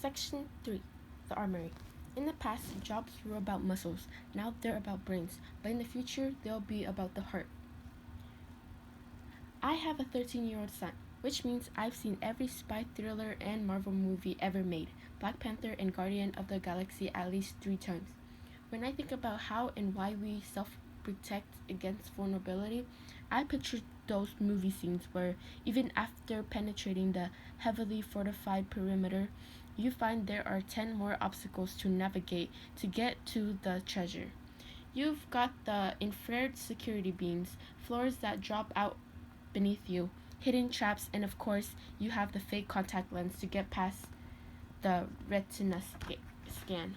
Section 3. The Armory. In the past, jobs were about muscles. Now they're about brains. But in the future, they'll be about the heart. I have a 13-year-old son, which means I've seen every spy thriller and Marvel movie ever made, Black Panther and Guardian of the Galaxy at least 3 times. When I think about how and why we self-protect against vulnerability, I picture those movie scenes where, even after penetrating the heavily fortified perimeter, you find there are 10 more obstacles to navigate to get to the treasure. You've got the infrared security beams, floors that drop out beneath you, hidden traps, and of course, you have the fake contact lens to get past the retina scan.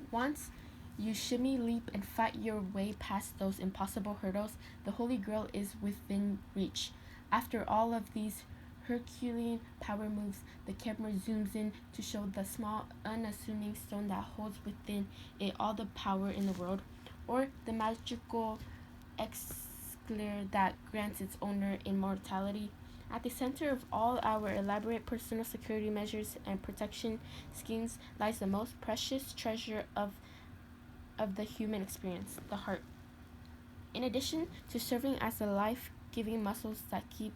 Once you shimmy, leap, and fight your way past those impossible hurdles, the Holy Grail is within reach. After all of these Herculean power moves, the camera zooms in to show the small, unassuming stone that holds within it all the power in the world, or the magical exclair that grants its owner immortality. At the center of all our elaborate personal security measures and protection schemes lies the most precious treasure of the human experience, the heart. In addition to serving as the life-giving muscles that keep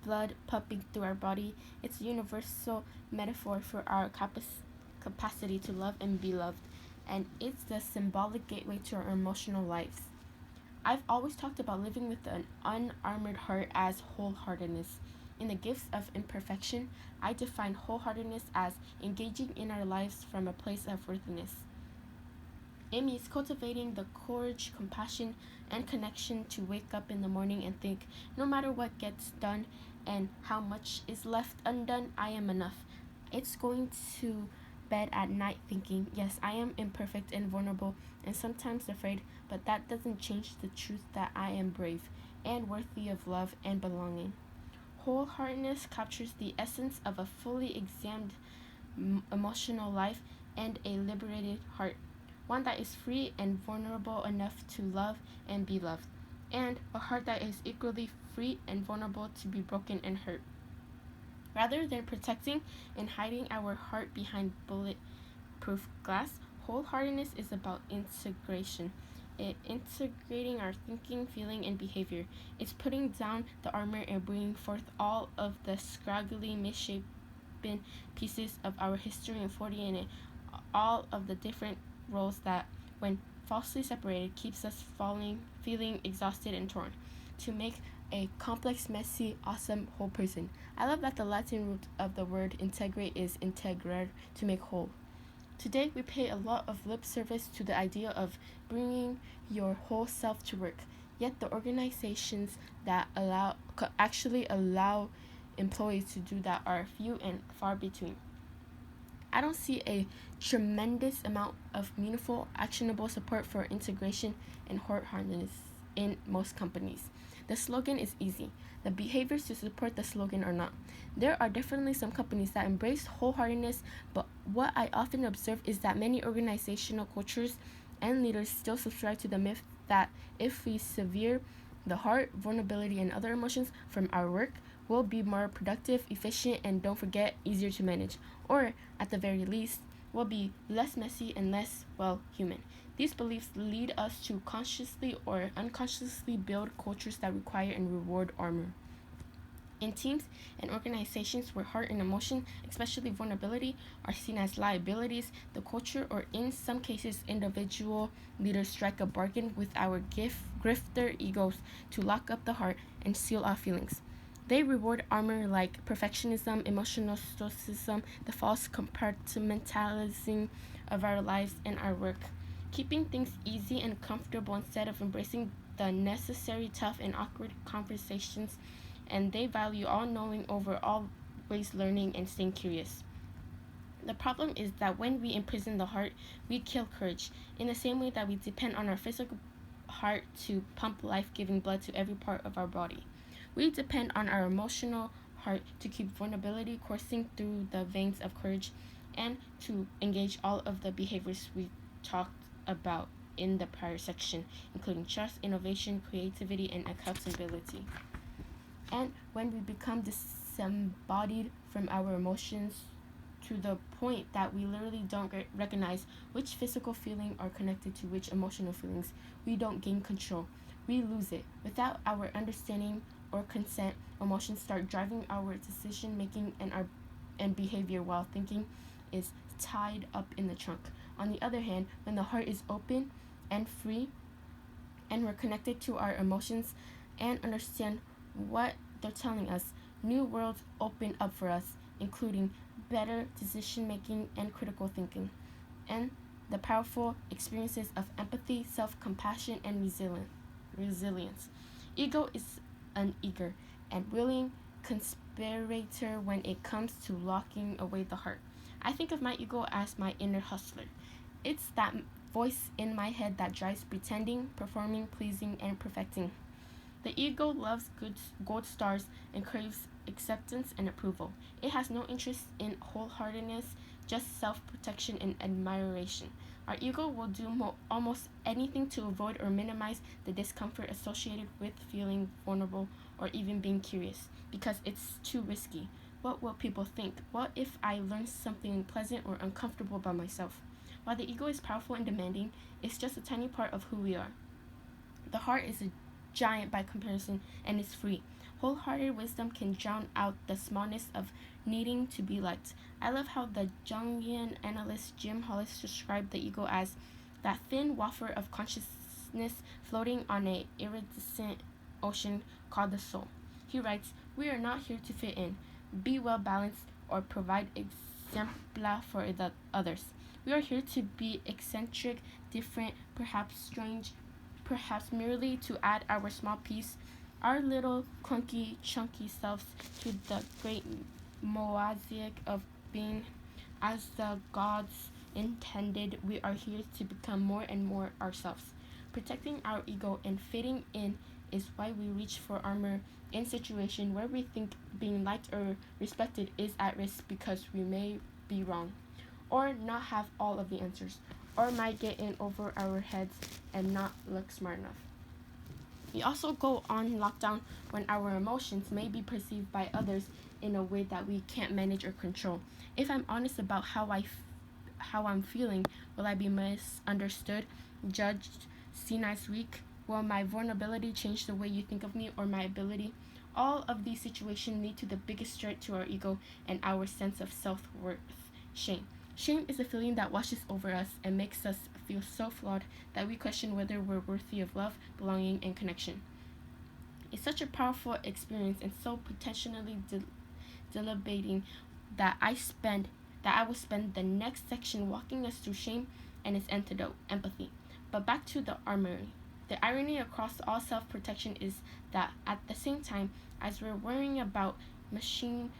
blood pumping through our body, it's a universal metaphor for our capacity to love and be loved, and it's the symbolic gateway to our emotional lives. I've always talked about living with an unarmored heart as wholeheartedness. In the gifts of imperfection, I define wholeheartedness as engaging in our lives from a place of worthiness. It means cultivating the courage, compassion, and connection to wake up in the morning and think, no matter what gets done and how much is left undone, I am enough. It's going to bed at night thinking, yes, I am imperfect and vulnerable and sometimes afraid, but that doesn't change the truth that I am brave and worthy of love and belonging. Wholeheartedness captures the essence of a fully examined emotional life and a liberated heart, one that is free and vulnerable enough to love and be loved, and a heart that is equally free and vulnerable to be broken and hurt. Rather than protecting and hiding our heart behind bulletproof glass, wholeheartedness is about integration. Integrating our thinking, feeling, and behavior. It's putting down the armor and bringing forth all of the scraggly, misshapen pieces of our history and 40 in it, all of the different roles that, when falsely separated, keeps us feeling exhausted and torn, to make a complex, messy, awesome whole person. I love that the Latin root of the word integrate is integrar, to make whole. Today, we pay a lot of lip service to the idea of bringing your whole self to work, yet the organizations that actually allow employees to do that are few and far between. I don't see a tremendous amount of meaningful, actionable support for integration and wholeheartedness in most companies. The slogan is easy. The behaviors to support the slogan are not. There are definitely some companies that embrace wholeheartedness, but what I often observe is that many organizational cultures and leaders still subscribe to the myth that if we sever the heart, vulnerability, and other emotions from our work, we'll be more productive, efficient, and don't forget, easier to manage. Or, at the very least, we'll be less messy and less, well, human. These beliefs lead us to consciously or unconsciously build cultures that require and reward armor. In teams and organizations where heart and emotion, especially vulnerability, are seen as liabilities, the culture, or in some cases individual leaders, strike a bargain with our grifter egos to lock up the heart and seal off feelings. They reward armor like perfectionism, emotional stoicism, the false compartmentalizing of our lives and our work, keeping things easy and comfortable instead of embracing the necessary tough and awkward conversations, and they value all knowing over always learning and staying curious. The problem is that when we imprison the heart, we kill courage, in the same way that we depend on our physical heart to pump life-giving blood to every part of our body. We depend on our emotional heart to keep vulnerability coursing through the veins of courage and to engage all of the behaviors we talked about in the prior section, including trust, innovation, creativity, and accountability. And when we become disembodied from our emotions to the point that we literally don't recognize which physical feeling are connected to which emotional feelings. We don't gain control. We lose it. Without our understanding or consent, emotions start driving our decision making and behavior while thinking is tied up in the trunk. On the other hand, when the heart is open and free and we're connected to our emotions and understand what they're telling us, new worlds open up for us, including better decision making and critical thinking, and the powerful experiences of empathy, self compassion, and resilience. Ego is an eager and willing conspirator when it comes to locking away the heart. I think of my ego as my inner hustler. It's that voice in my head that drives pretending, performing, pleasing, and perfecting. The ego loves gold stars and craves acceptance and approval. It has no interest in wholeheartedness, just self protection and admiration. Our ego will do almost anything to avoid or minimize the discomfort associated with feeling vulnerable or even being curious because it's too risky. What will people think? What if I learn something unpleasant or uncomfortable about myself? While the ego is powerful and demanding, it's just a tiny part of who we are. The heart is a giant by comparison and is free. Wholehearted wisdom can drown out the smallness of needing to be liked. I love how the Jungian analyst Jim Hollis described the ego as that thin wafer of consciousness floating on an iridescent ocean called the soul. He writes, "We are not here to fit in, be well balanced, or provide exempla for the others. We are here to be eccentric, different, perhaps strange, perhaps merely to add our small piece, our little clunky, chunky selves to the great mosaic of being as the gods intended. We are here to become more and more ourselves. Protecting our ego and fitting in is why we reach for armor in situations where we think being liked or respected is at risk because we may be wrong, or not have all of the answers, or might get in over our heads and not look smart enough. We also go on lockdown when our emotions may be perceived by others in a way that we can't manage or control. If I'm honest about how I'm feeling, will I be misunderstood, judged, seen as weak? Will my vulnerability change the way you think of me or my ability? All of these situations lead to the biggest threat to our ego and our sense of self-worth: shame. Shame is a feeling that washes over us and makes us feel so flawed that we question whether we're worthy of love, belonging, and connection. It's such a powerful experience and so potentially debilitating that I will spend the next section walking us through shame and its antidote, empathy. But back to the armory. The irony across all self-protection is that at the same time as we're worrying about machine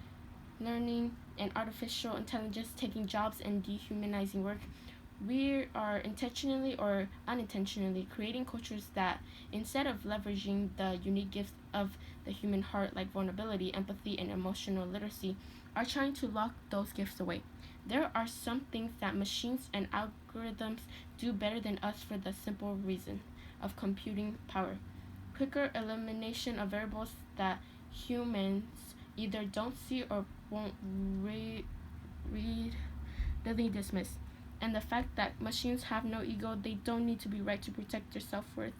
learning and artificial intelligence taking jobs and dehumanizing work, we are intentionally or unintentionally creating cultures that, instead of leveraging the unique gifts of the human heart like vulnerability, empathy, and emotional literacy, are trying to lock those gifts away. There are some things that machines and algorithms do better than us for the simple reason of computing power. Quicker elimination of variables that humans either don't see or won't readily dismiss. And the fact that machines have no ego, they don't need to be right to protect their self-worth.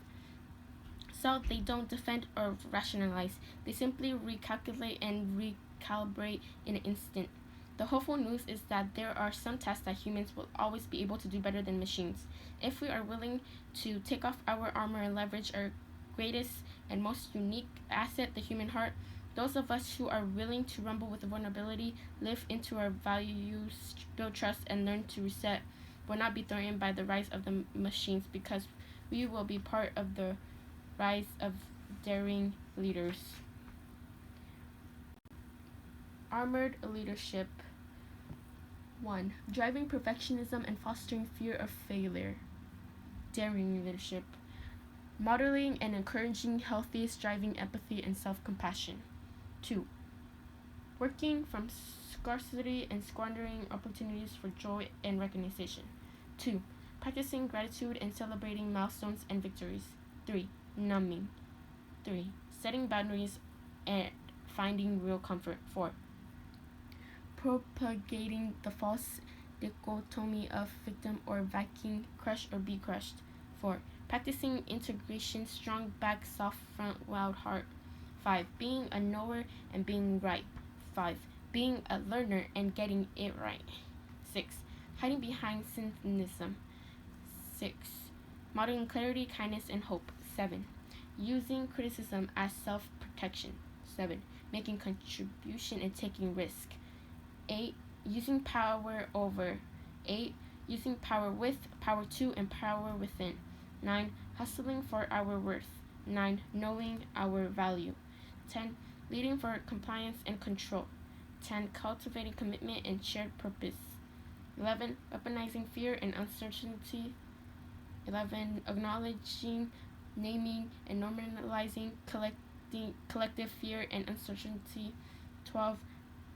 So they don't defend or rationalize. They simply recalculate and recalibrate in an instant. The hopeful news is that there are some tasks that humans will always be able to do better than machines. If we are willing to take off our armor and leverage our greatest and most unique asset, the human heart, those of us who are willing to rumble with vulnerability, live into our values, build trust, and learn to reset, will not be threatened by the rise of the machines because we will be part of the rise of daring leaders. Armored leadership. 1. Driving perfectionism and fostering fear of failure. Daring leadership. Modeling and encouraging healthy, striving empathy and self-compassion. 2. Working from scarcity and squandering opportunities for joy and recognition. 2. Practicing gratitude and celebrating milestones and victories. 3. Numbing. 3. Setting boundaries and finding real comfort. 4. propagating the false dichotomy of victim or Viking, crush or be crushed. 4. Practicing integration, strong back, soft front, wild heart. 5. Being a knower and being right. 5. Being a learner and getting it right. 6. Hiding behind cynicism. 6. Modeling clarity, kindness, and hope. 7. Using criticism as self-protection. 7. Making contribution and taking risk. 8. Using power over. 8. Using power with, power to, and power within. 9. Hustling for our worth. 9. Knowing our value. 10. Leading for compliance and control. 10. Cultivating commitment and shared purpose. 11. Weaponizing fear and uncertainty. 11. Acknowledging, naming, and normalizing collective fear and uncertainty. 12.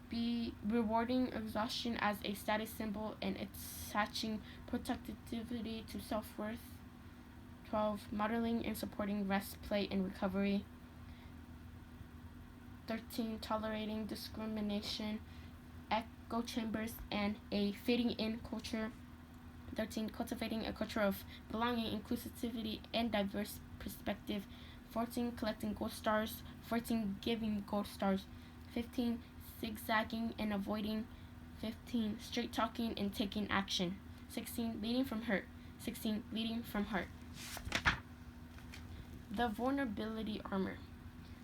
Be rewarding exhaustion as a status symbol and attaching productivity to self-worth. 12. Modeling and supporting rest, play, and recovery. 13. Tolerating discrimination, echo chambers, and a fitting in culture. 13. Cultivating a culture of belonging, inclusivity, and diverse perspective. 14. Collecting gold stars. 14. Giving gold stars. 15. Zigzagging and avoiding. 15. Straight talking and taking action. 16. Leading from hurt. 16. Leading from heart. The vulnerability armor.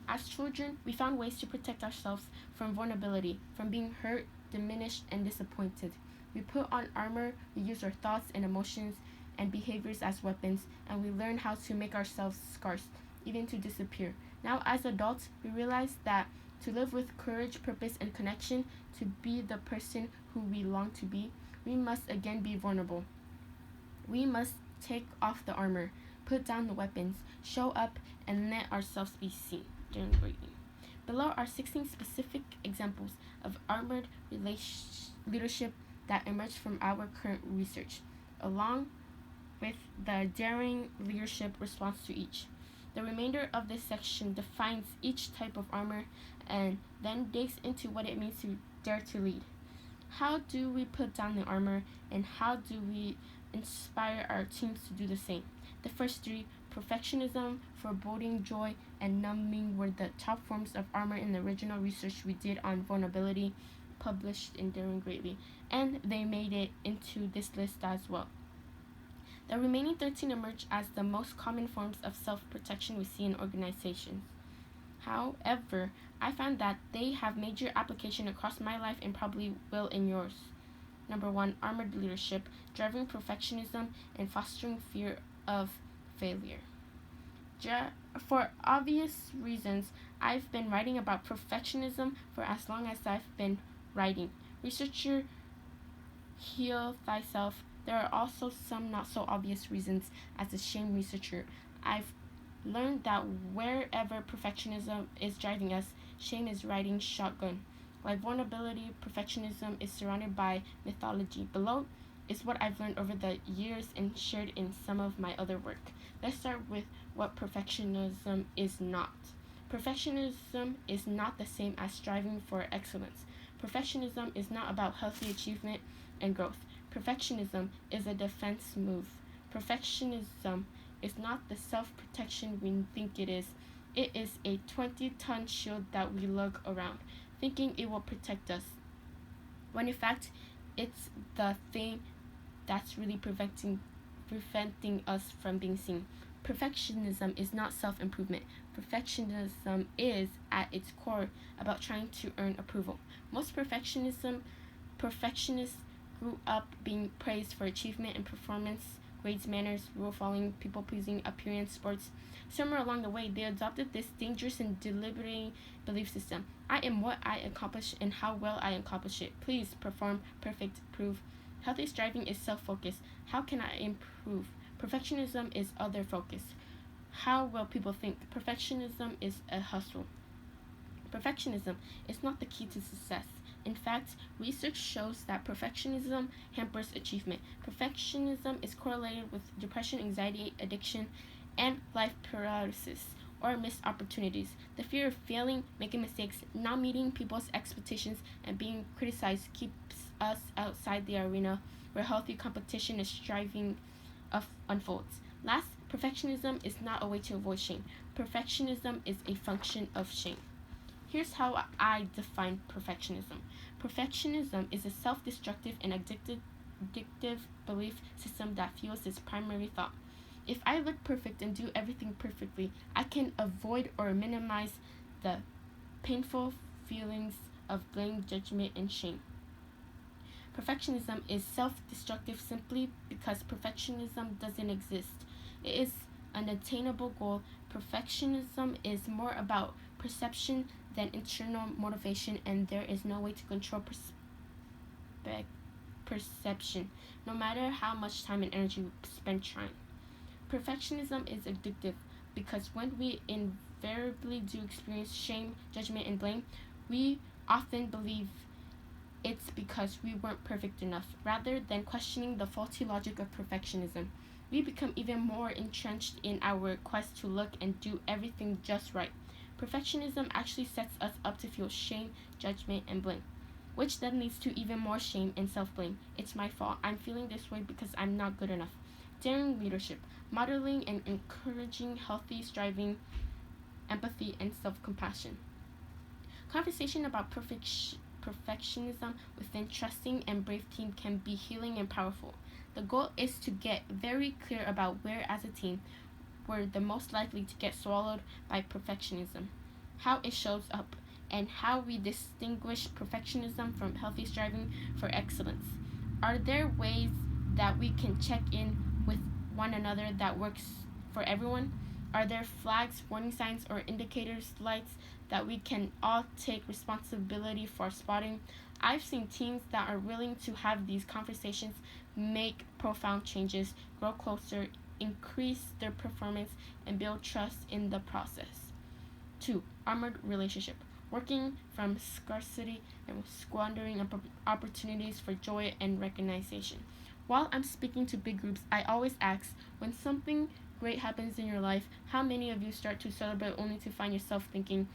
As children, we found ways to protect ourselves from vulnerability, from being hurt, diminished, and disappointed. We put on armor, we use our thoughts and emotions and behaviors as weapons, and we learn how to make ourselves scarce, even to disappear. Now, as adults, we realize that to live with courage, purpose, and connection, to be the person who we long to be, we must again be vulnerable. We must take off the armor, put down the weapons, show up, and let ourselves be seen during greatly. Below are 16 specific examples of armored leadership that emerged from our current research, along with the daring leadership response to each. The remainder of this section defines each type of armor and then digs into what it means to dare to lead. How do we put down the armor, and how do we inspire our teams to do the same? The first three, perfectionism, foreboding, joy, and numbing, were the top forms of armor in the original research we did on vulnerability, published in Daring Greatly, and they made it into this list as well. The remaining 13 emerge as the most common forms of self-protection we see in organizations. However, I found that they have major application across my life and probably will in yours. Number 1, armored leadership, driving perfectionism and fostering fear of failure. For obvious reasons, I've been writing about perfectionism for as long as I've been writing. Researcher, heal thyself. There are also some not so obvious reasons. As a shame researcher, I've learned that wherever perfectionism is driving us, shame is riding shotgun. Like vulnerability, perfectionism is surrounded by mythology. Below is what I've learned over the years and shared in some of my other work. Let's start with what perfectionism is not. Perfectionism is not the same as striving for excellence. Perfectionism is not about healthy achievement and growth. Perfectionism is a defense move. Perfectionism is not the self-protection we think it is. It is a 20-ton shield that we lug around, thinking it will protect us, when in fact, it's the thing that's really preventing us from being seen. Perfectionism is not self-improvement. Perfectionism is, at its core, about trying to earn approval. Most perfectionists grew up being praised for achievement and performance, grades, manners, rule-following, people-pleasing, appearance, sports. Somewhere along the way, they adopted this dangerous and deliberating belief system. I am what I accomplish and how well I accomplish it. Please perform, perfect, prove. Healthy striving is self-focused. How can I improve? Perfectionism is other focus. How will people think? Perfectionism is a hustle. Perfectionism is not the key to success. In fact, research shows that perfectionism hampers achievement. Perfectionism is correlated with depression, anxiety, addiction, and life paralysis. or missed opportunities. The fear of failing, making mistakes, not meeting people's expectations, and being criticized keeps us outside the arena where healthy competition is striving unfolds. Last, perfectionism is not a way to avoid shame. Perfectionism is a function of shame. Here's how I define perfectionism. Perfectionism is a self destructive and addictive belief system that fuels its primary thought. If I look perfect and do everything perfectly, I can avoid or minimize the painful feelings of blame, judgment, and shame. Perfectionism is self destructive simply because perfectionism doesn't exist. It is an attainable goal. Perfectionism is more about perception than internal motivation, and there is no way to control perception, no matter how much time and energy we spend trying. Perfectionism is addictive because when we invariably do experience shame, judgment, and blame, we often believe it's because we weren't perfect enough, rather than questioning the faulty logic of perfectionism. We become even more entrenched in our quest to look and do everything just right. Perfectionism actually sets us up to feel shame, judgment, and blame, which then leads to even more shame and self blame. It's my fault. I'm feeling this way because I'm not good enough. Daring leadership, modeling and encouraging healthy striving, empathy, and self compassion. Conversation about perfectionism within trusting and brave team can be healing and powerful. The goal is to get very clear about where as a team we're the most likely to get swallowed by perfectionism, how it shows up, and how we distinguish perfectionism from healthy striving for excellence. Are there ways that we can check in with one another that works for everyone? Are there flags, warning signs, or indicators, lights that we can all take responsibility for spotting? I've seen teams that are willing to have these conversations make profound changes, grow closer, increase their performance, and build trust in the process. 2. Armored relationship. Working from scarcity and squandering opportunities for joy and recognition. While I'm speaking to big groups, I always ask, when something great happens in your life, how many of you start to celebrate only to find yourself thinking,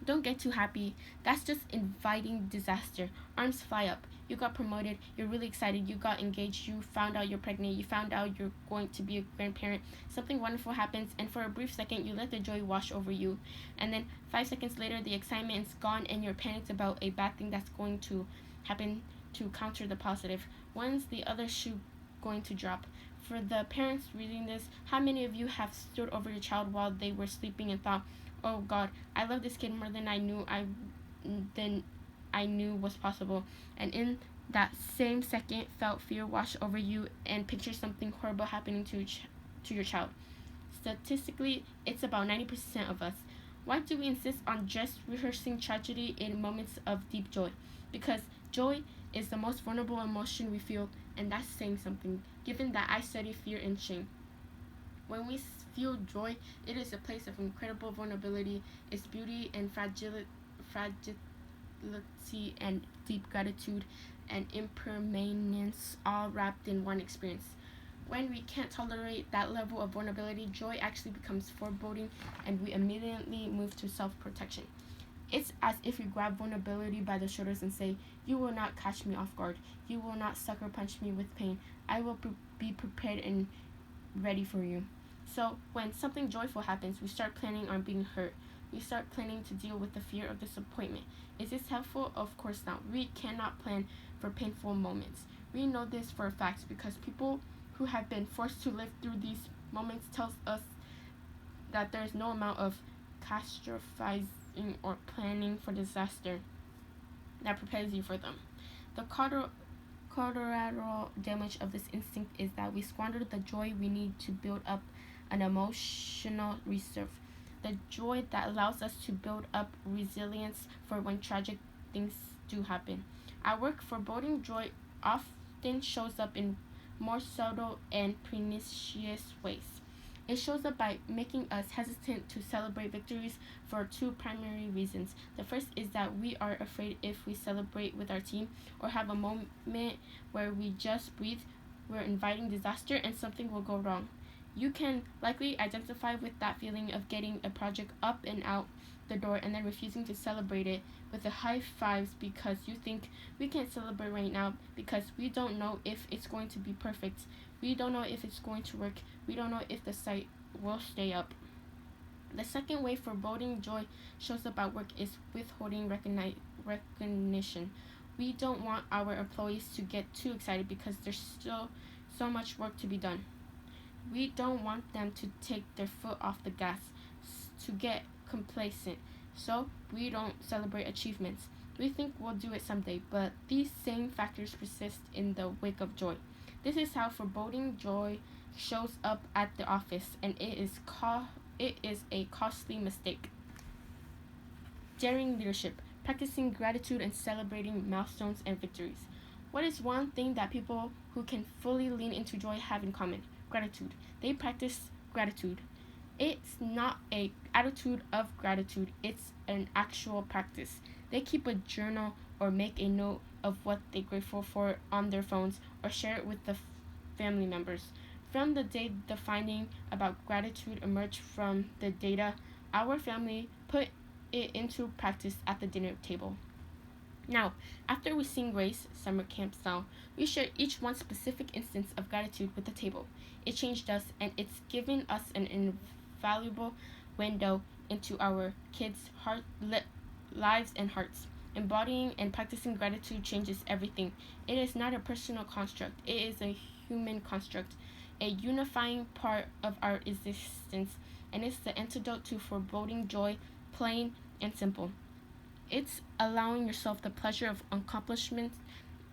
don't get too happy. That's just inviting disaster. Arms fly up. You got promoted. You're really excited. You got engaged. You found out you're pregnant. You found out you're going to be a grandparent. Something wonderful happens, and for a brief second, you let the joy wash over you. And then 5 seconds later, the excitement is gone, and you're panicked about a bad thing that's going to happen to counter the positive. When's the other shoe going to drop? For the parents reading this, how many of you have stood over your child while they were sleeping and thought, oh God, I love this kid more than I knew was possible, and in that same second felt fear wash over you and picture something horrible happening to your child. Statistically, it's about 90% of us. Why do we insist on just rehearsing tragedy in moments of deep joy? Because joy is the most vulnerable emotion we feel, and that's saying something, given that I study fear and shame. When we feel joy, it is a place of incredible vulnerability, its beauty and fragility and deep gratitude and impermanence all wrapped in one experience. When we can't tolerate that level of vulnerability, joy actually becomes foreboding and we immediately move to self protection. It's as if we grab vulnerability by the shoulders and say, you will not catch me off guard. You will not sucker punch me with pain. I will be prepared and ready for you. So when something joyful happens, we start planning on being hurt. We start planning to deal with the fear of disappointment. Is this helpful? Of course not. We cannot plan for painful moments. We know this for a fact because people who have been forced to live through these moments tells us that there is no amount of catastrophizing or planning for disaster that prepares you for them. The collateral damage of this instinct is that we squander the joy we need to build up an emotional reserve, the joy that allows us to build up resilience for when tragic things do happen. Our foreboding joy often shows up in more subtle and pernicious ways. It shows up by making us hesitant to celebrate victories for two primary reasons. The first is that we are afraid if we celebrate with our team or have a moment where we just breathe, we're inviting disaster and something will go wrong. You can likely identify with that feeling of getting a project up and out the door and then refusing to celebrate it with the high fives because you think we can't celebrate right now because we don't know if it's going to be perfect. We don't know if it's going to work. We don't know if the site will stay up. The second way foreboding joy shows up at work is withholding recognition. We don't want our employees to get too excited because there's still so much work to be done. We don't want them to take their foot off the gas, to get complacent, so we don't celebrate achievements. We think we'll do it someday, but these same factors persist in the wake of joy. This is how foreboding joy shows up at the office, and it is a costly mistake. Daring leadership, practicing gratitude and celebrating milestones and victories. What is one thing that people who can fully lean into joy have in common? Gratitude. They practice gratitude. It's not a attitude of gratitude, it's an actual practice. They keep a journal or make a note of what they're grateful for on their phones or share it with the family members. From the day the finding about gratitude emerged from the data, our family put it into practice at the dinner table. Now, after we sing Grace, summer camp style, we share each one specific instance of gratitude with the table. It changed us, and it's given us an invaluable window into our kids' lives and hearts. Embodying and practicing gratitude changes everything. It is not a personal construct, it is a human construct, a unifying part of our existence, and it's the antidote to foreboding joy, plain and simple. It's allowing yourself the pleasure of accomplishment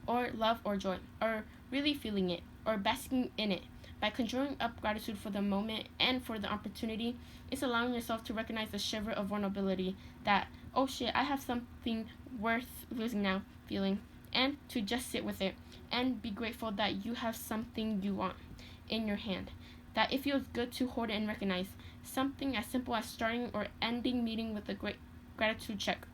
or love or joy, or really feeling it, or basking in it. By conjuring up gratitude for the moment and for the opportunity, it's allowing yourself to recognize the shiver of vulnerability that, oh shit, I have something worth losing now feeling, and to just sit with it and be grateful that you have something you want in your hand. That it feels good to hold it and recognize something as simple as starting or ending meeting with a great gratitude check.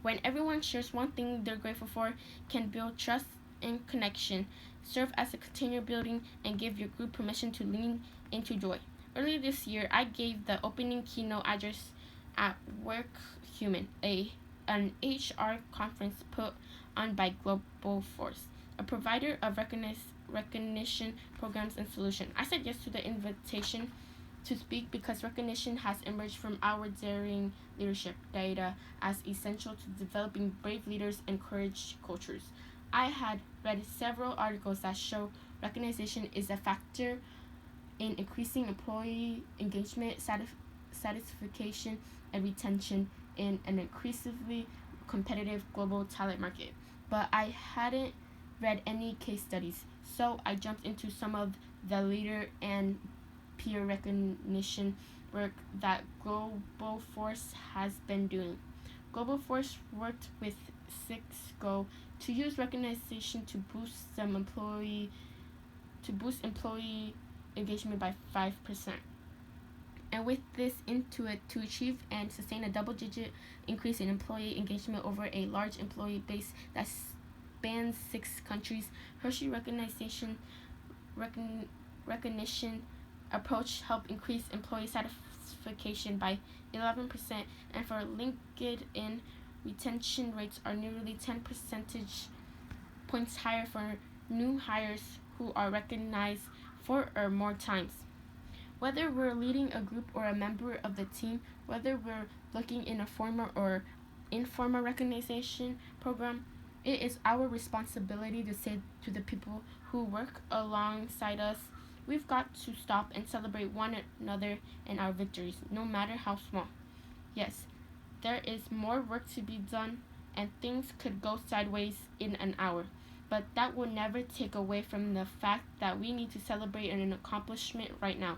When everyone shares one thing they're grateful for, can build trust and connection, serve as a container building, and give your group permission to lean into joy. Earlier this year, I gave the opening keynote address at WorkHuman, an HR conference put on by Global Force, a provider of recognition programs and solutions. I said yes to the invitation to speak because recognition has emerged from our daring leadership data as essential to developing brave leaders and courage cultures. I had read several articles that show recognition is a factor in increasing employee engagement, satisfaction, and retention in an increasingly competitive global talent market. But I hadn't read any case studies, so I jumped into some of the leader and peer recognition work that Global Force has been doing. Global Force worked with Cisco to use recognition to boost employee engagement by 5%. And with this into it to achieve and sustain a double-digit increase in employee engagement over a large employee base that spans 6 countries, Hershey recognition approach helped increase employee satisfaction by 11%, and for LinkedIn, retention rates are nearly 10 percentage points higher for new hires who are recognized 4 or more times. Whether we're leading a group or a member of the team, whether we're looking in a formal or informal recognition program, it is our responsibility to say to the people who work alongside us, we've got to stop and celebrate one another and our victories, no matter how small. Yes, there is more work to be done, and things could go sideways in an hour, but that will never take away from the fact that we need to celebrate an accomplishment right now.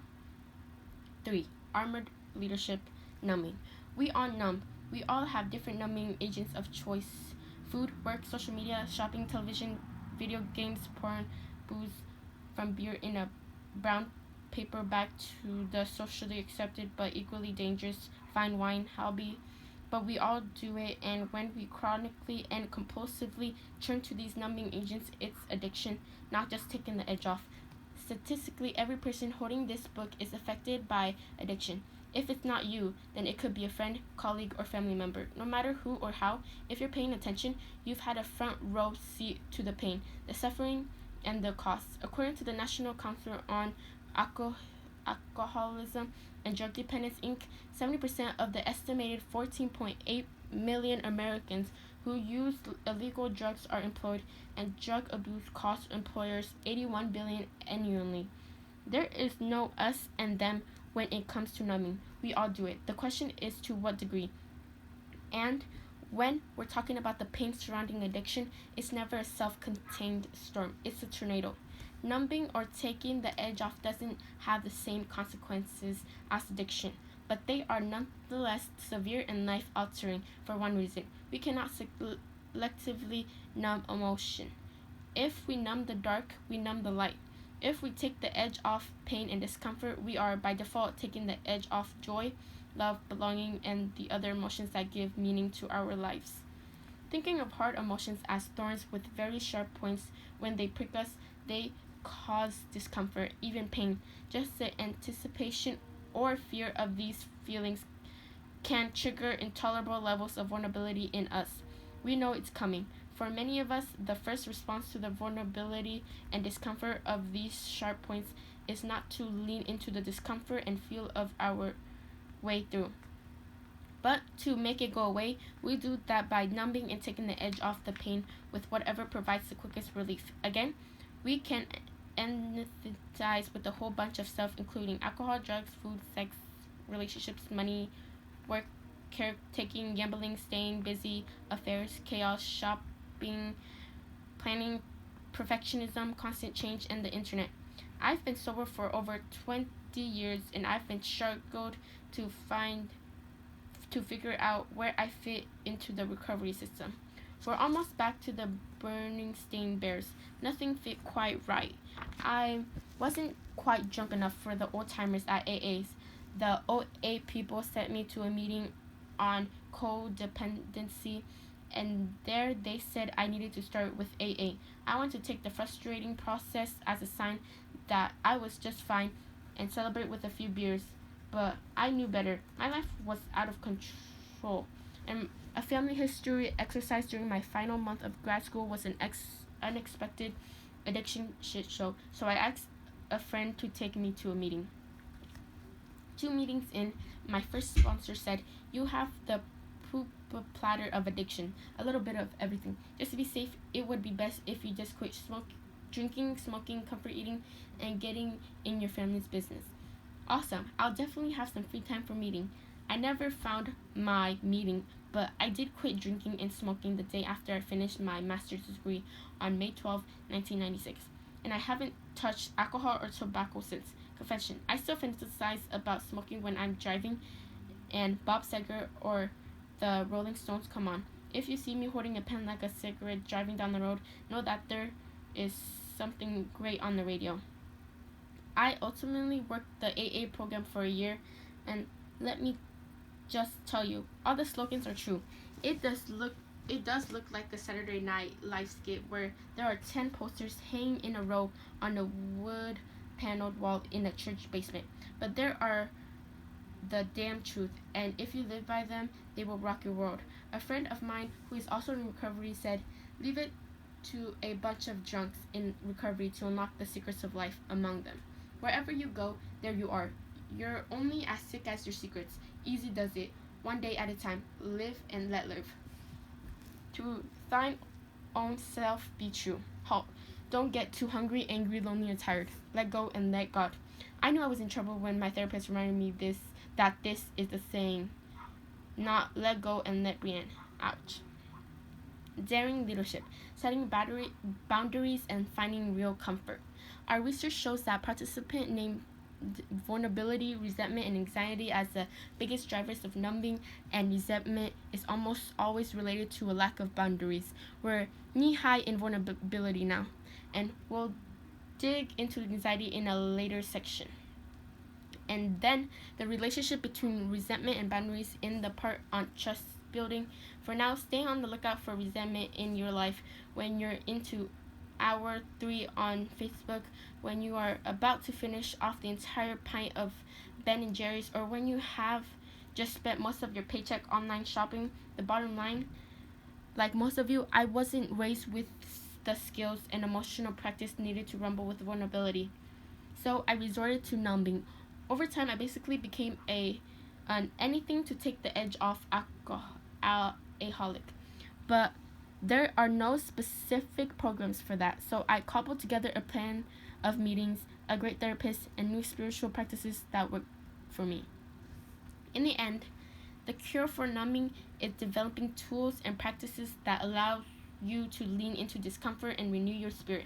3. Armored leadership numbing. We all numb. We all have different numbing agents of choice: food, work, social media, shopping, television, video games, porn, booze, from beer in a brown paper bag to the socially accepted but equally dangerous fine wine hobby. But we all do it, and when we chronically and compulsively turn to these numbing agents, it's addiction, not just taking the edge off. statistically, every person holding this book is affected by addiction. If it's not you, then it could be a friend, colleague, or family member. No matter who or how, if you're paying attention, you've had a front row seat to the pain, the suffering, and the costs. According to the National Council on Alcoholism and Drug Dependence, Inc., 70% of the estimated 14.8 million Americans who use illegal drugs are employed, and drug abuse costs employers $81 billion annually. There is no us and them when it comes to numbing. We all do it. The question is to what degree. And when we're talking about the pain surrounding addiction, it's never a self-contained storm. It's a tornado. Numbing or taking the edge off doesn't have the same consequences as addiction, but they are nonetheless severe and life-altering for one reason. We cannot selectively numb emotion. If we numb the dark, we numb the light. If we take the edge off pain and discomfort, we are by default taking the edge off joy, love, belonging, and the other emotions that give meaning to our lives. Thinking of hard emotions as thorns with very sharp points, when they prick us, they cause discomfort, even pain. Just the anticipation or fear of these feelings can trigger intolerable levels of vulnerability in us. We know it's coming. For many of us, the first response to the vulnerability and discomfort of these sharp points is not to lean into the discomfort and feel of our way through, but to make it go away. We do that by numbing and taking the edge off the pain with whatever provides the quickest relief. Again, we can empathize with a whole bunch of stuff, including alcohol, drugs, food, sex, relationships, money, work, caretaking, gambling, staying busy, affairs, chaos, shopping, planning, perfectionism, constant change, and the internet. I've been sober for over 20 years, and I've been struggled to figure out where I fit into the recovery system. We're almost back to the Bernstein Bears. Nothing fit quite right. I wasn't quite drunk enough for the old timers at AA's. The OA people sent me to a meeting on codependency, and there they said I needed to start with AA. I want to take the frustrating process as a sign that I was just fine and celebrate with a few beers, but I knew better. My life was out of control, and a family history exercise during my final month of grad school was an unexpected addiction shit show, so I asked a friend to take me to a meeting. 2 meetings in, my first sponsor said, "You have the poop platter of addiction, a little bit of everything. Just to be safe, it would be best if you just quit drinking, smoking, comfort eating, and getting in your family's business." Awesome, I'll definitely have some free time for meeting. I never found my meeting, but I did quit drinking and smoking the day after I finished my master's degree on May 12, 1996, and I haven't touched alcohol or tobacco since. Confession, I still fantasize about smoking when I'm driving and Bob Seger or the Rolling Stones come on. If you see me holding a pen like a cigarette driving down the road, know that there is something great on the radio. I ultimately worked the AA program for a year, and let me just tell you, all the slogans are true. It does look like the Saturday Night Live skit where there are 10 posters hanging in a row on a wood paneled wall in a church basement. But there are the damn truth, and if you live by them, they will rock your world. A friend of mine who is also in recovery said, "Leave it to a bunch of drunks in recovery to unlock the secrets of life among them. Wherever you go, there you are. You're only as sick as your secrets. Easy does it. One day at a time. Live and let live. To thine own self be true. Halt. Don't get too hungry, angry, lonely, or tired. Let go and let God." I knew I was in trouble when my therapist reminded me that this is the saying, not let go and let Brienne. Ouch. Daring leadership, setting boundaries, and finding real comfort. Our research shows that participants named vulnerability, resentment, and anxiety as the biggest drivers of numbing, and resentment is almost always related to a lack of boundaries. We're knee-high in vulnerability now, and we'll dig into anxiety in a later section. And then the relationship between resentment and boundaries in the part on trust building. For now, stay on the lookout for resentment in your life when you're into hour 3 on Facebook when you are about to finish off the entire pint of Ben and Jerry's, or when you have just spent most of your paycheck online shopping. The bottom line, like most of you, I wasn't raised with the skills and emotional practice needed to rumble with vulnerability. So I resorted to numbing. Over time, I basically became an anything to take the edge off alcoholic. But there are no specific programs for that. So I cobbled together a plan of meetings, a great therapist, and new spiritual practices that worked for me. In the end, the cure for numbing is developing tools and practices that allow you to lean into discomfort and renew your spirit.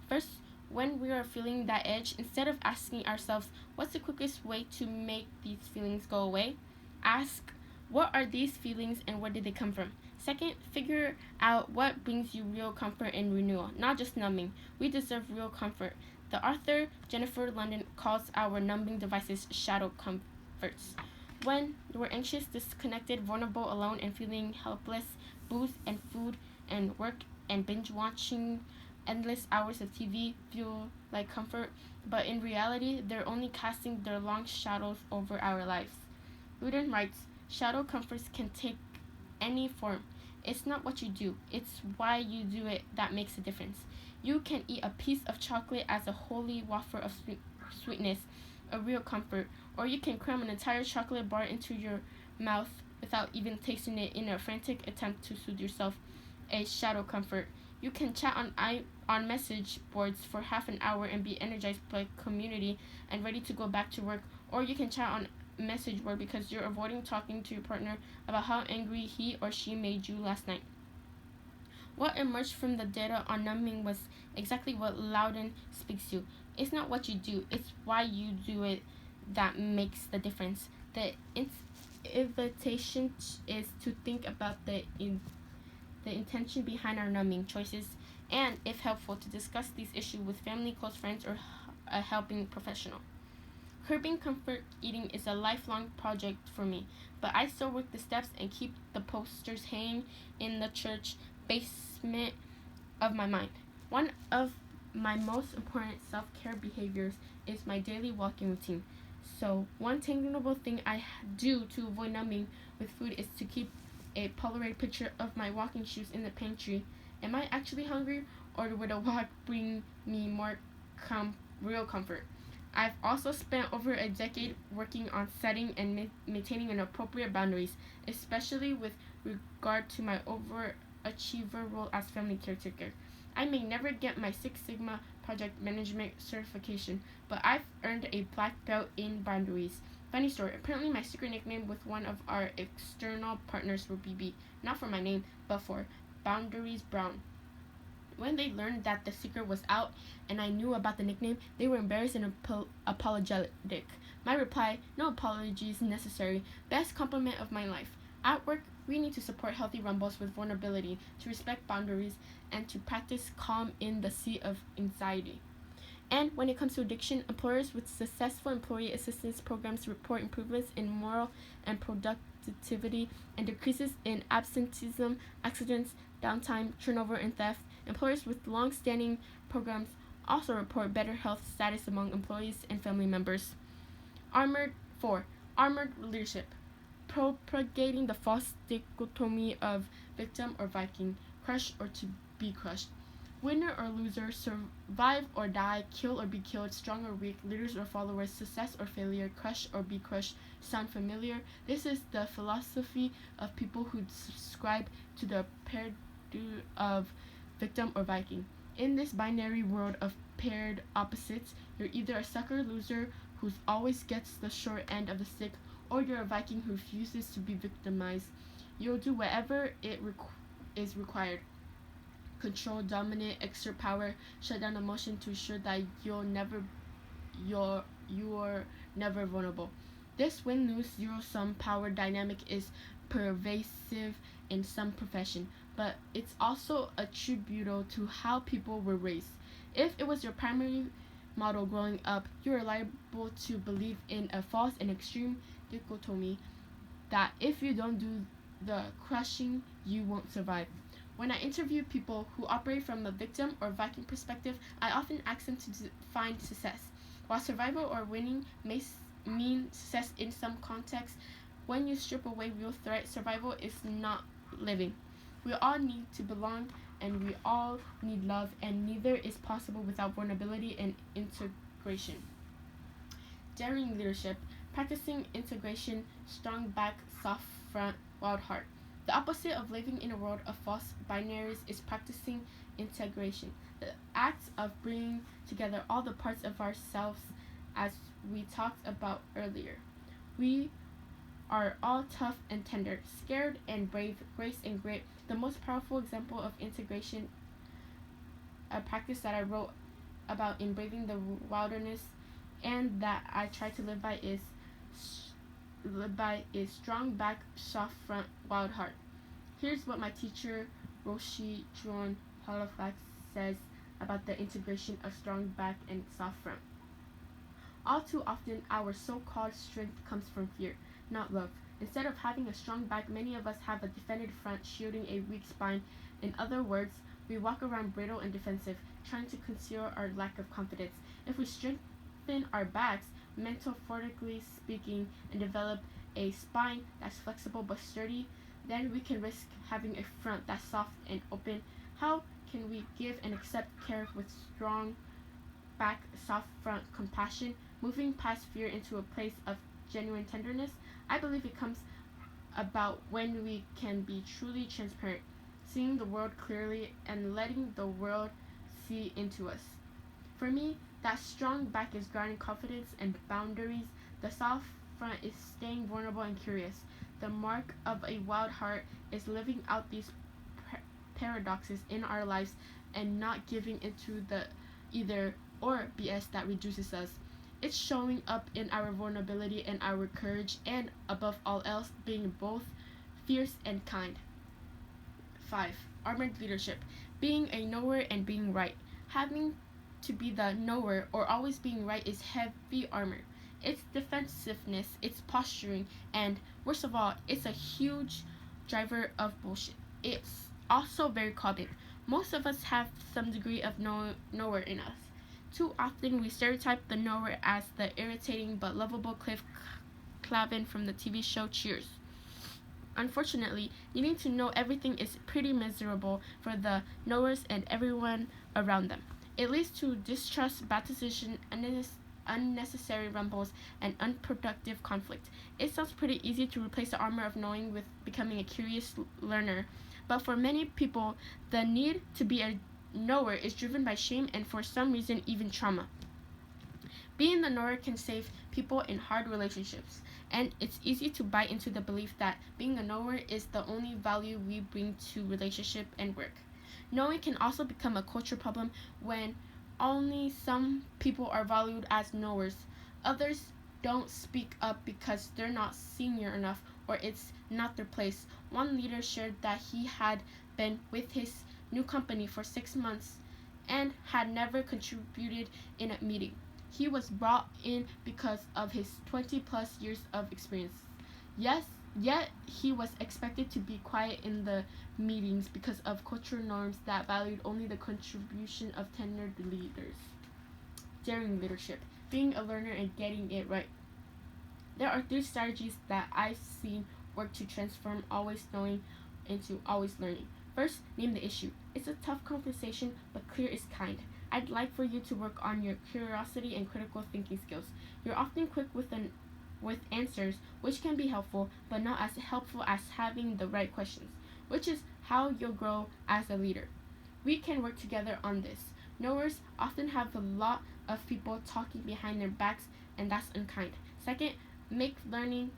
First, when we are feeling that edge, instead of asking ourselves, what's the quickest way to make these feelings go away? Ask, what are these feelings and where did they come from? Second, figure out what brings you real comfort and renewal, not just numbing. We deserve real comfort. The author Jennifer London calls our numbing devices shadow comforts. When we're anxious, disconnected, vulnerable, alone, and feeling helpless, booze and food and work and binge watching endless hours of TV feel like comfort, but in reality, they're only casting their long shadows over our lives. Rudin writes, shadow comforts can take any form. It's not what you do, it's why you do it that makes a difference. You can eat a piece of chocolate as a holy wafer of sweetness, a real comfort, or you can cram an entire chocolate bar into your mouth without even tasting it in a frantic attempt to soothe yourself, a shadow comfort. You can chat on message boards for half an hour and be energized by community and ready to go back to work, or you can chat on message board because you're avoiding talking to your partner about how angry he or she made you last night. What emerged from the data on numbing was exactly what Loudon speaks to. It's not what you do, it's why you do it that makes the difference. The invitation is to think about the intention behind our numbing choices, and, if helpful, to discuss these issues with family, close friends, or a helping professional. Curbing comfort eating is a lifelong project for me, but I still work the steps and keep the posters hanging in the church basement of my mind. One of my most important self-care behaviors is my daily walking routine. So, one tangible thing I do to avoid numbing with food is to keep a Polaroid picture of my walking shoes in the pantry. Am I actually hungry, or would a walk bring me more real comfort? I've also spent over a decade working on setting and maintaining an appropriate boundaries, especially with regard to my overachiever role as family caretaker. I may never get my Six Sigma project management certification, but I've earned a black belt in boundaries. Funny story, apparently my secret nickname with one of our external partners for BB, not for my name, but for Boundaries Brown. When they learned that the secret was out and I knew about the nickname, they were embarrassed and apologetic. My reply, no apologies necessary, best compliment of my life. At work, we need to support healthy rumbles with vulnerability, to respect boundaries, and to practice calm in the sea of anxiety. And when it comes to addiction, employers with successful employee assistance programs report improvements in moral and productivity and decreases in absenteeism, accidents, downtime, turnover, and theft. Employers with long-standing programs also report better health status among employees and family members. Armored 4. Armored leadership. Propagating the false dichotomy of victim or Viking, crush or to be crushed. Winner or loser, survive or die, kill or be killed, strong or weak, leaders or followers, success or failure, crush or be crushed. Sound familiar? This is the philosophy of people who subscribe to the paradigm of victim or Viking. In this binary world of paired opposites, you're either a sucker loser who always gets the short end of the stick, or you're a Viking who refuses to be victimized. You'll do whatever is required. Control, dominate, exert power, shut down emotion to ensure that you're never vulnerable. This win-lose zero-sum power dynamic is pervasive in some profession, but it's also attributable to how people were raised. If it was your primary model growing up, you are liable to believe in a false and extreme dichotomy that if you don't do the crushing, you won't survive. When I interview people who operate from a victim or Viking perspective, I often ask them to define success. While survival or winning may mean success in some contexts, when you strip away real threat, survival is not living. We all need to belong and we all need love, and neither is possible without vulnerability and integration. Daring leadership, practicing integration, strong back, soft front, wild heart. The opposite of living in a world of false binaries is practicing integration, the act of bringing together all the parts of ourselves as we talked about earlier. We are all tough and tender, scared and brave, grace and grit. The most powerful example of integration, a practice that I wrote about in Braving the Wilderness and that I try to live by is strong back, soft front, wild heart. Here's what my teacher Roshi Juan Halifax says about the integration of strong back and soft front. All too often, our so-called strength comes from fear, not love. Instead of having a strong back, many of us have a defended front shielding a weak spine. In other words, we walk around brittle and defensive, trying to conceal our lack of confidence. If we strengthen our backs, metaphorically speaking, and develop a spine that's flexible but sturdy, then we can risk having a front that's soft and open. How can we give and accept care with strong back, soft front, compassion, moving past fear into a place of genuine tenderness? I believe it comes about when we can be truly transparent, seeing the world clearly and letting the world see into us. For me, that strong back is grounding confidence and boundaries. The soft front is staying vulnerable and curious. The mark of a wild heart is living out these paradoxes in our lives and not giving into the either or BS that reduces us. It's showing up in our vulnerability and our courage, and above all else, being both fierce and kind. 5. Armored leadership. Being a knower and being right. Having to be the knower or always being right is heavy armor. It's defensiveness, it's posturing, and worst of all, it's a huge driver of bullshit. It's also very common. Most of us have some degree of knower in us. Too often, we stereotype the knower as the irritating but lovable Cliff Clavin from the TV show Cheers. Unfortunately, needing to know everything is pretty miserable for the knowers and everyone around them. It leads to distrust, bad decisions, unnecessary rumbles, and unproductive conflict. It sounds pretty easy to replace the armor of knowing with becoming a curious learner, but for many people, the need to be a knower is driven by shame and for some reason even trauma. Being the knower can save people in hard relationships, and it's easy to buy into the belief that being a knower is the only value we bring to relationship and work. Knowing can also become a culture problem when only some people are valued as knowers. Others don't speak up because they're not senior enough or it's not their place. One leader shared that he had been with his new company for 6 months and had never contributed in a meeting. He was brought in because of his 20 plus years of experience. Yes, yet he was expected to be quiet in the meetings because of cultural norms that valued only the contribution of tenured leaders. Daring leadership, being a learner and getting it right. There are 3 strategies that I've seen work to transform always knowing into always learning. First, name the issue. It's a tough conversation, but clear is kind. I'd like for you to work on your curiosity and critical thinking skills. You're often quick with answers, which can be helpful, but not as helpful as having the right questions, which is how you'll grow as a leader. We can work together on this. Knowers often have a lot of people talking behind their backs, and that's unkind. Second, make learning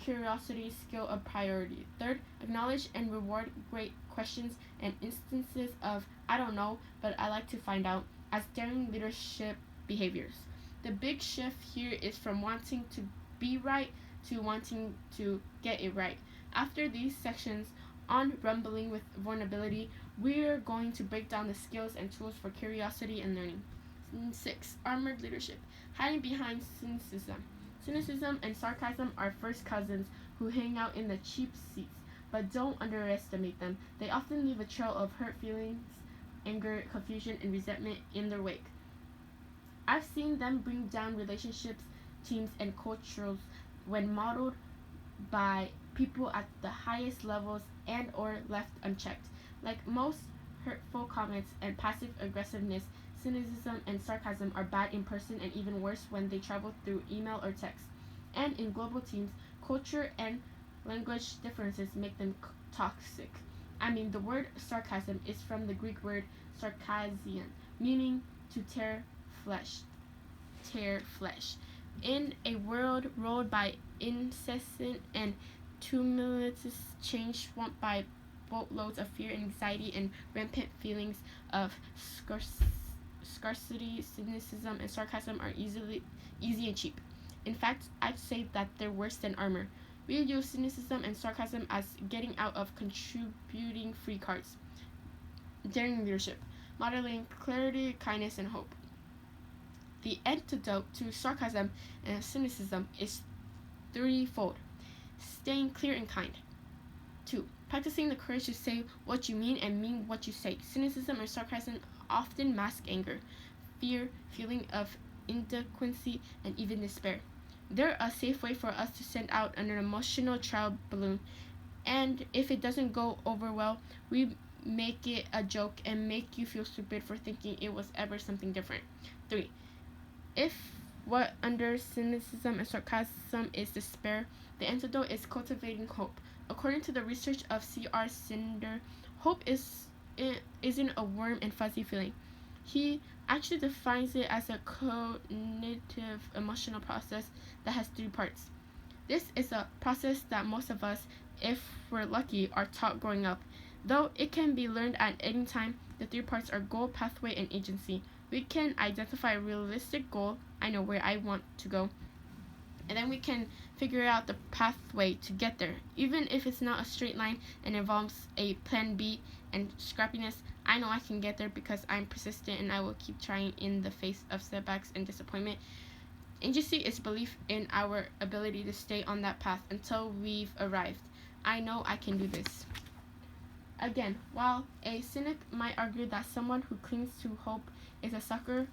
curiosity skill a priority. Third, acknowledge and reward great questions and instances of I don't know, but I like to find out as daring leadership behaviors. The big shift here is from wanting to be right to wanting to get it right. After these sections on rumbling with vulnerability, we're going to break down the skills and tools for curiosity and learning. 6. Armored leadership. Hiding behind cynicism. Cynicism and sarcasm are first cousins who hang out in the cheap seats. but don't underestimate them. They often leave a trail of hurt feelings, anger, confusion, and resentment in their wake. I've seen them bring down relationships, teams, and cultures when modeled by people at the highest levels and or left unchecked. Like most hurtful comments and passive aggressiveness, cynicism and sarcasm are bad in person and even worse when they travel through email or text. And in global teams, culture and language differences make them toxic. I mean, the word sarcasm is from the Greek word sarkazian, meaning to flesh, tear flesh. In a world ruled by incessant and tumultuous change, swamped by boatloads of fear and anxiety and rampant feelings of scarcity, cynicism, and sarcasm are easy and cheap. In fact, I'd say that they're worse than armor. We use cynicism and sarcasm as getting out of contributing free cards. Daring leadership, modeling clarity, kindness, and hope. The antidote to sarcasm and cynicism is threefold: staying clear and kind. 2. Practicing the courage to say what you mean and mean what you say. Cynicism and sarcasm often mask anger, fear, feeling of inadequacy, and even despair. They're a safe way for us to send out an emotional trial balloon, and if it doesn't go over well, we make it a joke and make you feel stupid for thinking it was ever something different. 3. If what under cynicism and sarcasm is despair, the antidote is cultivating hope. According to the research of C.R. Cinder, hope isn't a warm and fuzzy feeling. He actually defines it as a cognitive emotional process that has 3 parts. This is a process that most of us, if we're lucky, are taught growing up. Though it can be learned at any time, the 3 parts are goal, pathway, and agency. We can identify a realistic goal, I know where I want to go, and then we can figure out the pathway to get there. Even if it's not a straight line and involves a plan B and scrappiness, I know I can get there because I'm persistent and I will keep trying in the face of setbacks and disappointment. Agency is belief in our ability to stay on that path until we've arrived. I know I can do this. Again, while a cynic might argue that someone who clings to hope is a sucker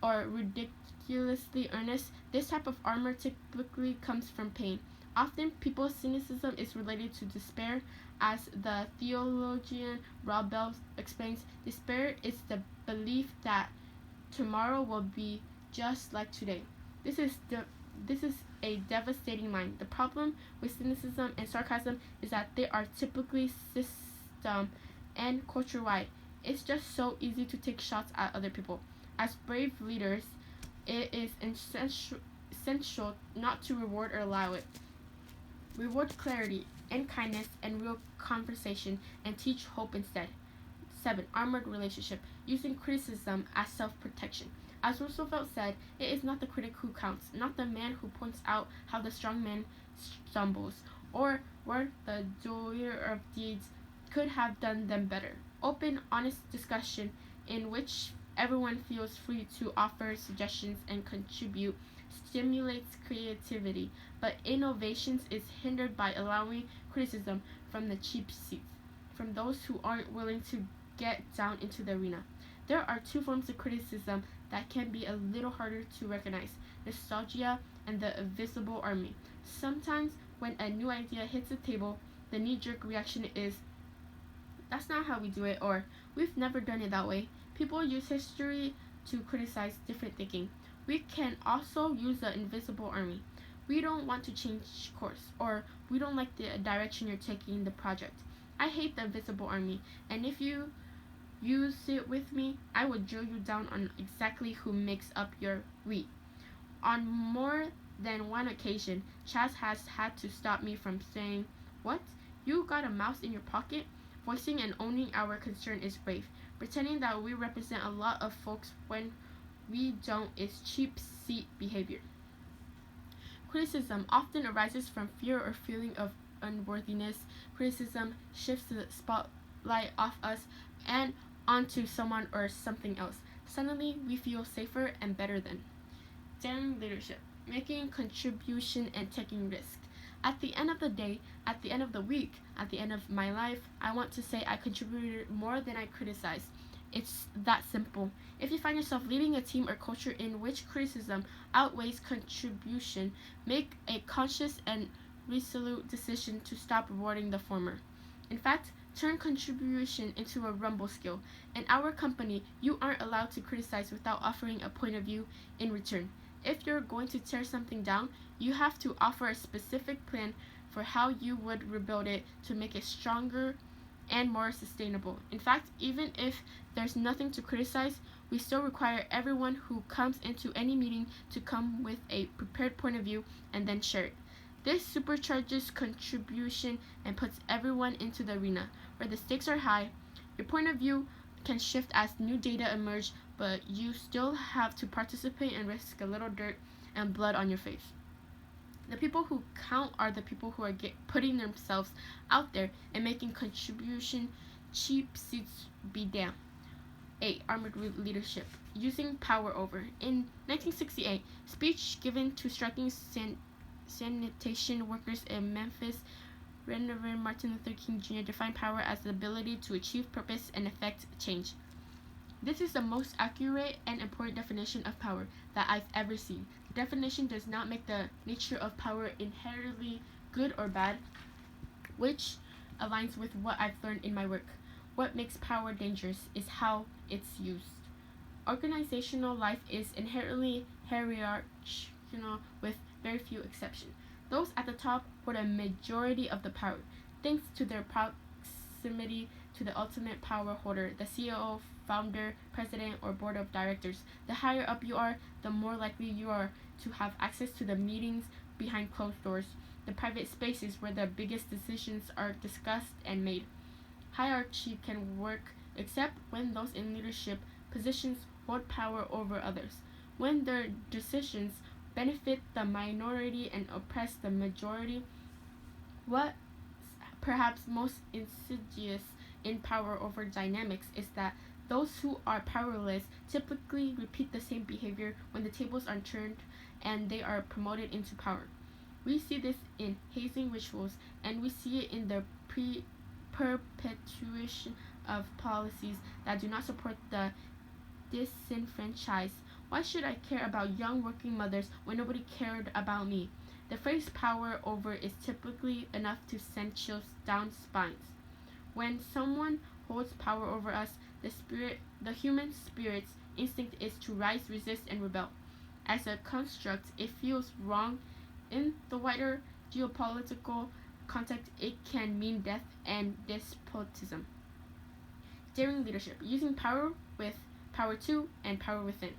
or ridiculously earnest, this type of armor typically comes from pain. Often, people's cynicism is related to despair. As the theologian Rob Bell explains, despair is the belief that tomorrow will be just like today. This is a devastating mind. The problem with cynicism and sarcasm is that they are typically system and culture-wide. It's just so easy to take shots at other people. As brave leaders, it is essential not to reward or allow it. Reward clarity and kindness and real conversation and teach hope instead. 7. Armored relationship. Using criticism as self-protection. As Roosevelt said, it is not the critic who counts, not the man who points out how the strong man stumbles, or where the doer of deeds could have done them better. Open, honest discussion in which everyone feels free to offer suggestions and contribute stimulates creativity, but innovations is hindered by allowing criticism from the cheap seats, from those who aren't willing to get down into the arena. There are 2 forms of criticism that can be a little harder to recognize: nostalgia and the invisible army. Sometimes when a new idea hits the table, the knee-jerk reaction is, "That's not how we do it," or "We've never done it that way." People use history to criticize different thinking. We can also use the invisible army. "We don't want to change course," or "We don't like the direction you're taking the project." I hate the invisible army, and if you use it with me, I will drill you down on exactly who makes up your we. On more than one occasion, Chaz has had to stop me from saying, "What? You got a mouse in your pocket?" Voicing and owning our concern is brave. Pretending that we represent a lot of folks when we don't is cheap seat behavior. Criticism often arises from fear or feeling of unworthiness. Criticism shifts the spotlight off us and onto someone or something else. Suddenly, we feel safer and better then. Daring leadership, making contribution and taking risks. At the end of the day, at the end of the week, at the end of my life, I want to say I contributed more than I criticized. It's that simple. If you find yourself leading a team or culture in which criticism outweighs contribution, make a conscious and resolute decision to stop rewarding the former. In fact, turn contribution into a rumble skill. In our company, you aren't allowed to criticize without offering a point of view in return. If you're going to tear something down, you have to offer a specific plan for how you would rebuild it to make it stronger and more sustainable. In fact, even if there's nothing to criticize, we still require everyone who comes into any meeting to come with a prepared point of view and then share it. This supercharges contribution and puts everyone into the arena where the stakes are high. Your point of view can shift as new data emerge, but you still have to participate and risk a little dirt and blood on your face. The people who count are the people who are putting themselves out there and making contribution. Cheap seats be damned. 8. Armored leadership. Using power over. In 1968, speech given to striking sanitation workers in Memphis, Reverend Martin Luther King Jr. defined power as the ability to achieve purpose and effect change. This is the most accurate and important definition of power that I've ever seen. The definition does not make the nature of power inherently good or bad, which aligns with what I've learned in my work. What makes power dangerous is how it's used. Organizational life is inherently hierarchical with very few exceptions. Those at the top hold a majority of the power, thanks to their proximity to the ultimate power holder, the CEO, founder, president, or board of directors. The higher up you are, the more likely you are to have access to the meetings behind closed doors, the private spaces where the biggest decisions are discussed and made. Hierarchy can work except when those in leadership positions hold power over others, when their decisions benefit the minority and oppress the majority. What's perhaps most insidious in power over dynamics is that those who are powerless typically repeat the same behavior when the tables are turned and they are promoted into power. We see this in hazing rituals, and we see it in the perpetuation of policies that do not support the disenfranchised. Why should I care about young working mothers when nobody cared about me? The phrase power over is typically enough to send chills down spines. When someone holds power over us, the human spirit's instinct is to rise, resist, and rebel. As a construct, it feels wrong. In the wider geopolitical context, it can mean death and despotism. Daring leadership, using power with power to and power within.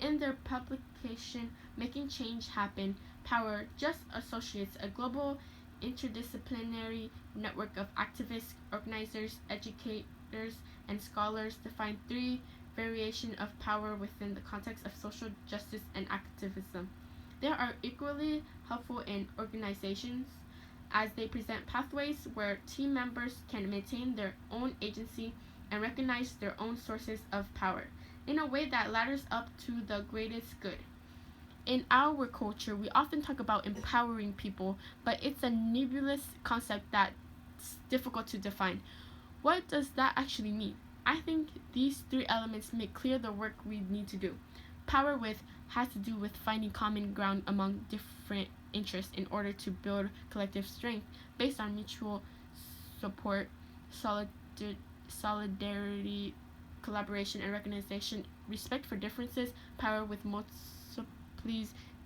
In their publication, Making Change Happen, Power just associates a global interdisciplinary network of activists, organizers, educators, and scholars define three variations of power within the context of social justice and activism. They are equally helpful in organizations as they present pathways where team members can maintain their own agency and recognize their own sources of power in a way that ladders up to the greatest good. In our culture, we often talk about empowering people, but it's a nebulous concept that's difficult to define. What does that actually mean? I think these three elements make clear the work we need to do. Power with has to do with finding common ground among different interests in order to build collective strength based on mutual support, solidarity, collaboration, and recognition, respect for differences, power with multiples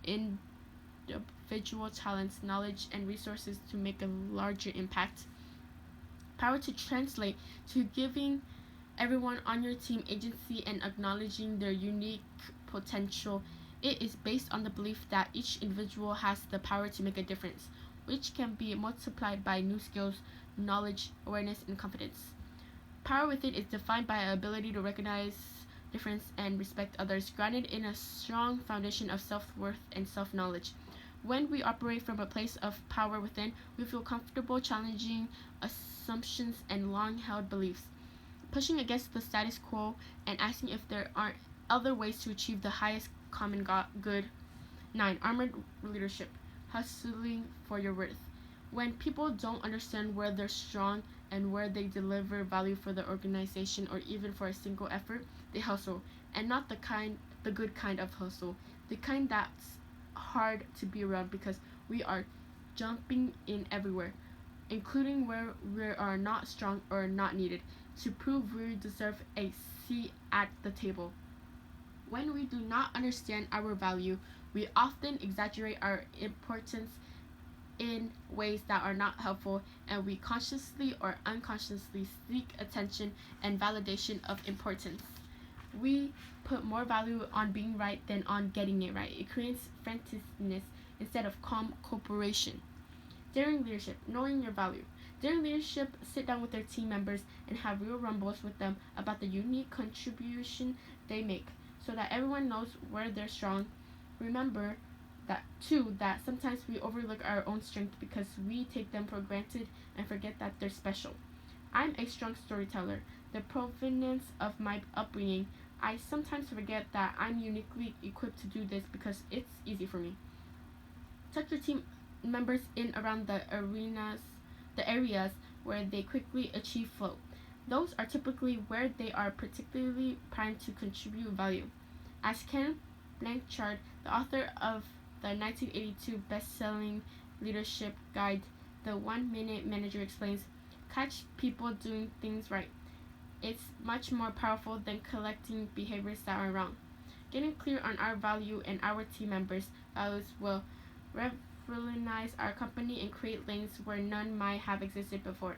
individual talents, knowledge, and resources to make a larger impact. Power to translate to giving everyone on your team agency and acknowledging their unique potential. It is based on the belief that each individual has the power to make a difference, which can be multiplied by new skills, knowledge, awareness, and confidence. Power within is defined by our ability to recognize difference and respect others, grounded in a strong foundation of self-worth and self-knowledge. When we operate from a place of power within, we feel comfortable challenging assumptions and long-held beliefs, pushing against the status quo and asking if there aren't other ways to achieve the highest common good. 9. Armored leadership, hustling for your worth. When people don't understand where they're strong and where they deliver value for the organization or even for a single effort, they hustle. And not the good kind of hustle. The kind that's hard to be around because we are jumping in everywhere, including where we are not strong or not needed, to prove we deserve a seat at the table. When we do not understand our value, we often exaggerate our importance in ways that are not helpful, and we consciously or unconsciously seek attention and validation of importance. We put more value on being right than on getting it right. It creates franticness instead of calm cooperation. Daring leadership, knowing your value. Daring leadership, sit down with their team members and have real rumbles with them about the unique contribution they make so that everyone knows where they're strong. Remember that sometimes we overlook our own strength because we take them for granted and forget that they're special. I'm a strong storyteller. The provenance of my upbringing, I sometimes forget that I'm uniquely equipped to do this because it's easy for me. Tuck your team members in around the areas where they quickly achieve flow. Those are typically where they are particularly primed to contribute value. As Ken Blanchard, the author of the 1982 best-selling leadership guide, The 1 Minute Manager, explains, catch people doing things right. It's much more powerful than collecting behaviors that are wrong. Getting clear on our value and our team members' values will revolutionize our company and create lanes where none might have existed before.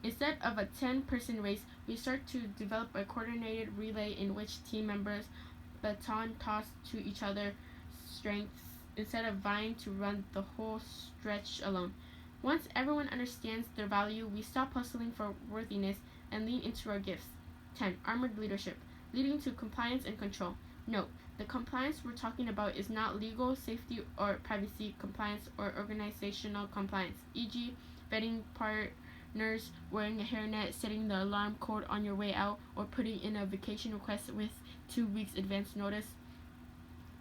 Instead of a 10-person race, we start to develop a coordinated relay in which team members baton toss to each other strengths instead of vying to run the whole stretch alone. Once everyone understands their value, we stop hustling for worthiness and lean into our gifts. 10. Armored leadership, leading to compliance and control. Note, the compliance we're talking about is not legal, safety, or privacy compliance or organizational compliance, e.g., vetting partners, wearing a hairnet, setting the alarm code on your way out, or putting in a vacation request with 2 weeks advance notice.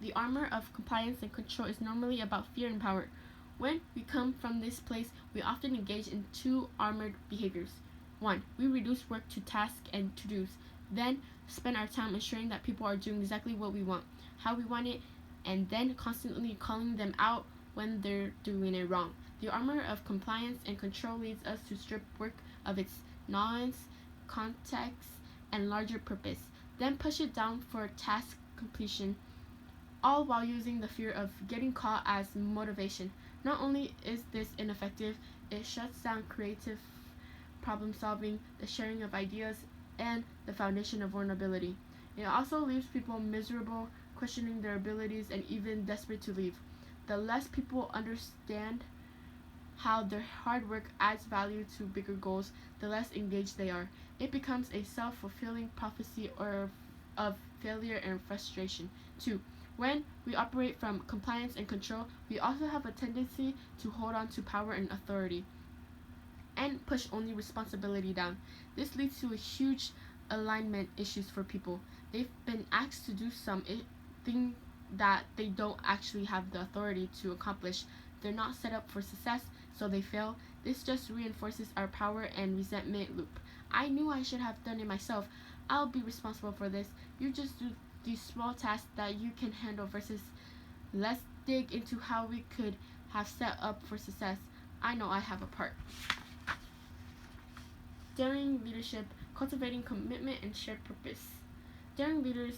The armor of compliance and control is normally about fear and power. When we come from this place, we often engage in two armored behaviors. 1. We reduce work to tasks and to-dos, then spend our time ensuring that people are doing exactly what we want, how we want it, and then constantly calling them out when they're doing it wrong. The armor of compliance and control leads us to strip work of its nuance, context, and larger purpose, then push it down for task completion, all while using the fear of getting caught as motivation. Not only is this ineffective, it shuts down creative problem solving, the sharing of ideas, and the foundation of vulnerability. It also leaves people miserable, questioning their abilities, and even desperate to leave. The less people understand how their hard work adds value to bigger goals, the less engaged they are. It becomes a self-fulfilling prophecy of failure and frustration. 2. When we operate from compliance and control, we also have a tendency to hold on to power and authority and push only responsibility down. This leads to a huge alignment issues for people. They've been asked to do something that they don't actually have the authority to accomplish. They're not set up for success, so they fail. This just reinforces our power and resentment loop. I knew I should have done it myself. I'll be responsible for this. You just do these small tasks that you can handle versus let's dig into how we could have set up for success. I know I have a part. Daring leadership, cultivating commitment and shared purpose. Daring leaders,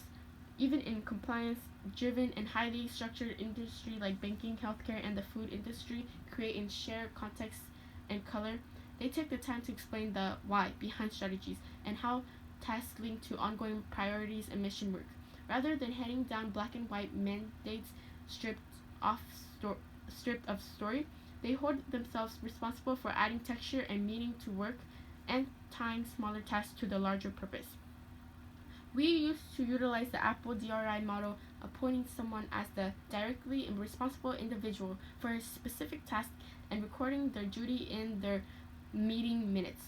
even in compliance-driven and highly structured industry like banking, healthcare, and the food industry, create and share context and color. They take the time to explain the why behind strategies and how tasks link to ongoing priorities and mission work. Rather than handing down black and white mandates stripped of story, they hold themselves responsible for adding texture and meaning to work and tying smaller tasks to the larger purpose. We used to utilize the Apple DRI model, appointing someone as the directly responsible individual for a specific task and recording their duty in their meeting minutes.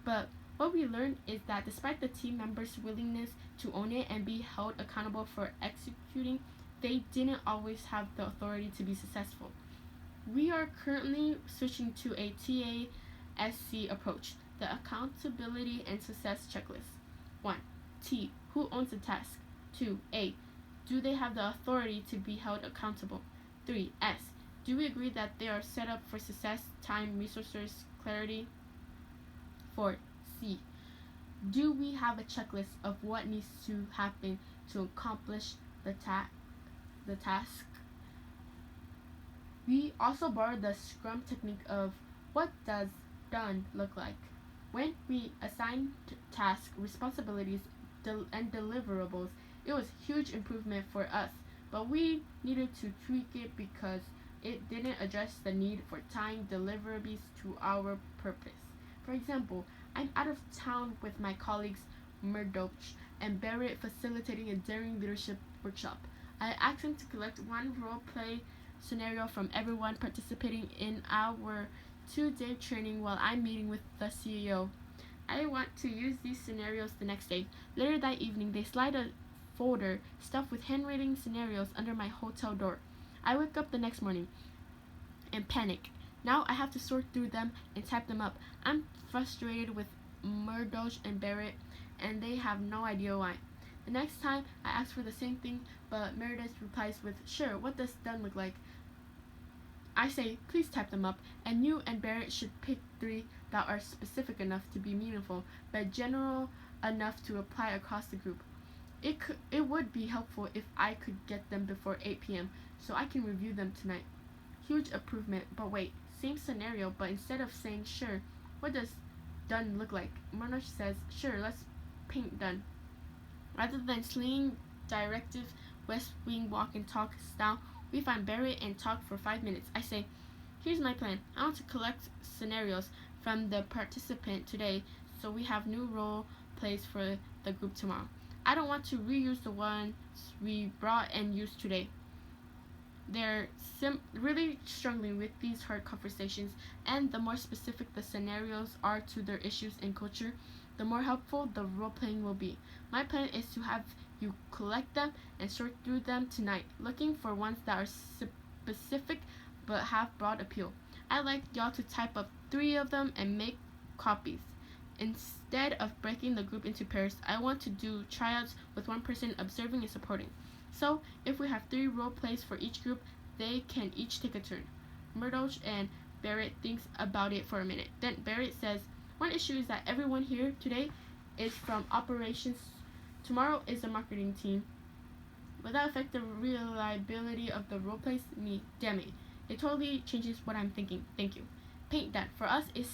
But what we learned is that despite the team members' willingness to own it and be held accountable for executing, they didn't always have the authority to be successful. We are currently switching to a TASC approach, the Accountability and Success Checklist. 1. T. Who owns the task? 2. A. Do they have the authority to be held accountable? 3. S. Do we agree that they are set up for success, time, resources, clarity? 4. C. Do we have a checklist of what needs to happen to accomplish the task? We also borrowed the Scrum technique of what does done look like. When we assigned tasks, responsibilities, and deliverables, it was a huge improvement for us, but we needed to tweak it because it didn't address the need for tying deliverables to our purpose. For example, I'm out of town with my colleagues Murdoch and Barrett facilitating a daring leadership workshop. I asked them to collect one role play scenario from everyone participating in our 2-day training while I'm meeting with the CEO. I want to use these scenarios the next day. Later that evening, they slide a folder stuffed with handwritten scenarios under my hotel door. I wake up the next morning and panic. Now I have to sort through them and type them up. I'm frustrated with Murdoch and Barrett, and they have no idea why. The next time, I ask for the same thing, but Meredith replies with, "Sure, what does done look like?" I say, "Please type them up, and you and Barrett should pick 3 that are specific enough to be meaningful, but general enough to apply across the group. It would be helpful if I could get them before 8 p.m. so I can review them tonight." Huge improvement, but wait, same scenario, but instead of saying, "Sure, what does done look like?" Murdoch says, "Sure, let's paint done." Rather than slinging directive West Wing walk and talk style, we find Barrett and talk for 5 minutes. I say, "Here's my plan. I want to collect scenarios from the participant today so we have new role plays for the group tomorrow. I don't want to reuse the ones we brought and used today." They're really struggling with these hard conversations, and the more specific the scenarios are to their issues and culture, the more helpful the role playing will be. My plan is to have you collect them and sort through them tonight, looking for ones that are specific but have broad appeal. I'd like y'all to type up 3 of them and make copies. Instead of breaking the group into pairs, I want to do tryouts with one person observing and supporting. So, if we have 3 role plays for each group, they can each take a turn. Murdoch and Barrett thinks about it for a minute. Then Barrett says, "One issue is that everyone here today is from operations. Tomorrow is the marketing team. Would that affect the reliability of the role plays? Me, damn it. It totally changes what I'm thinking. Thank you." Paint that for us is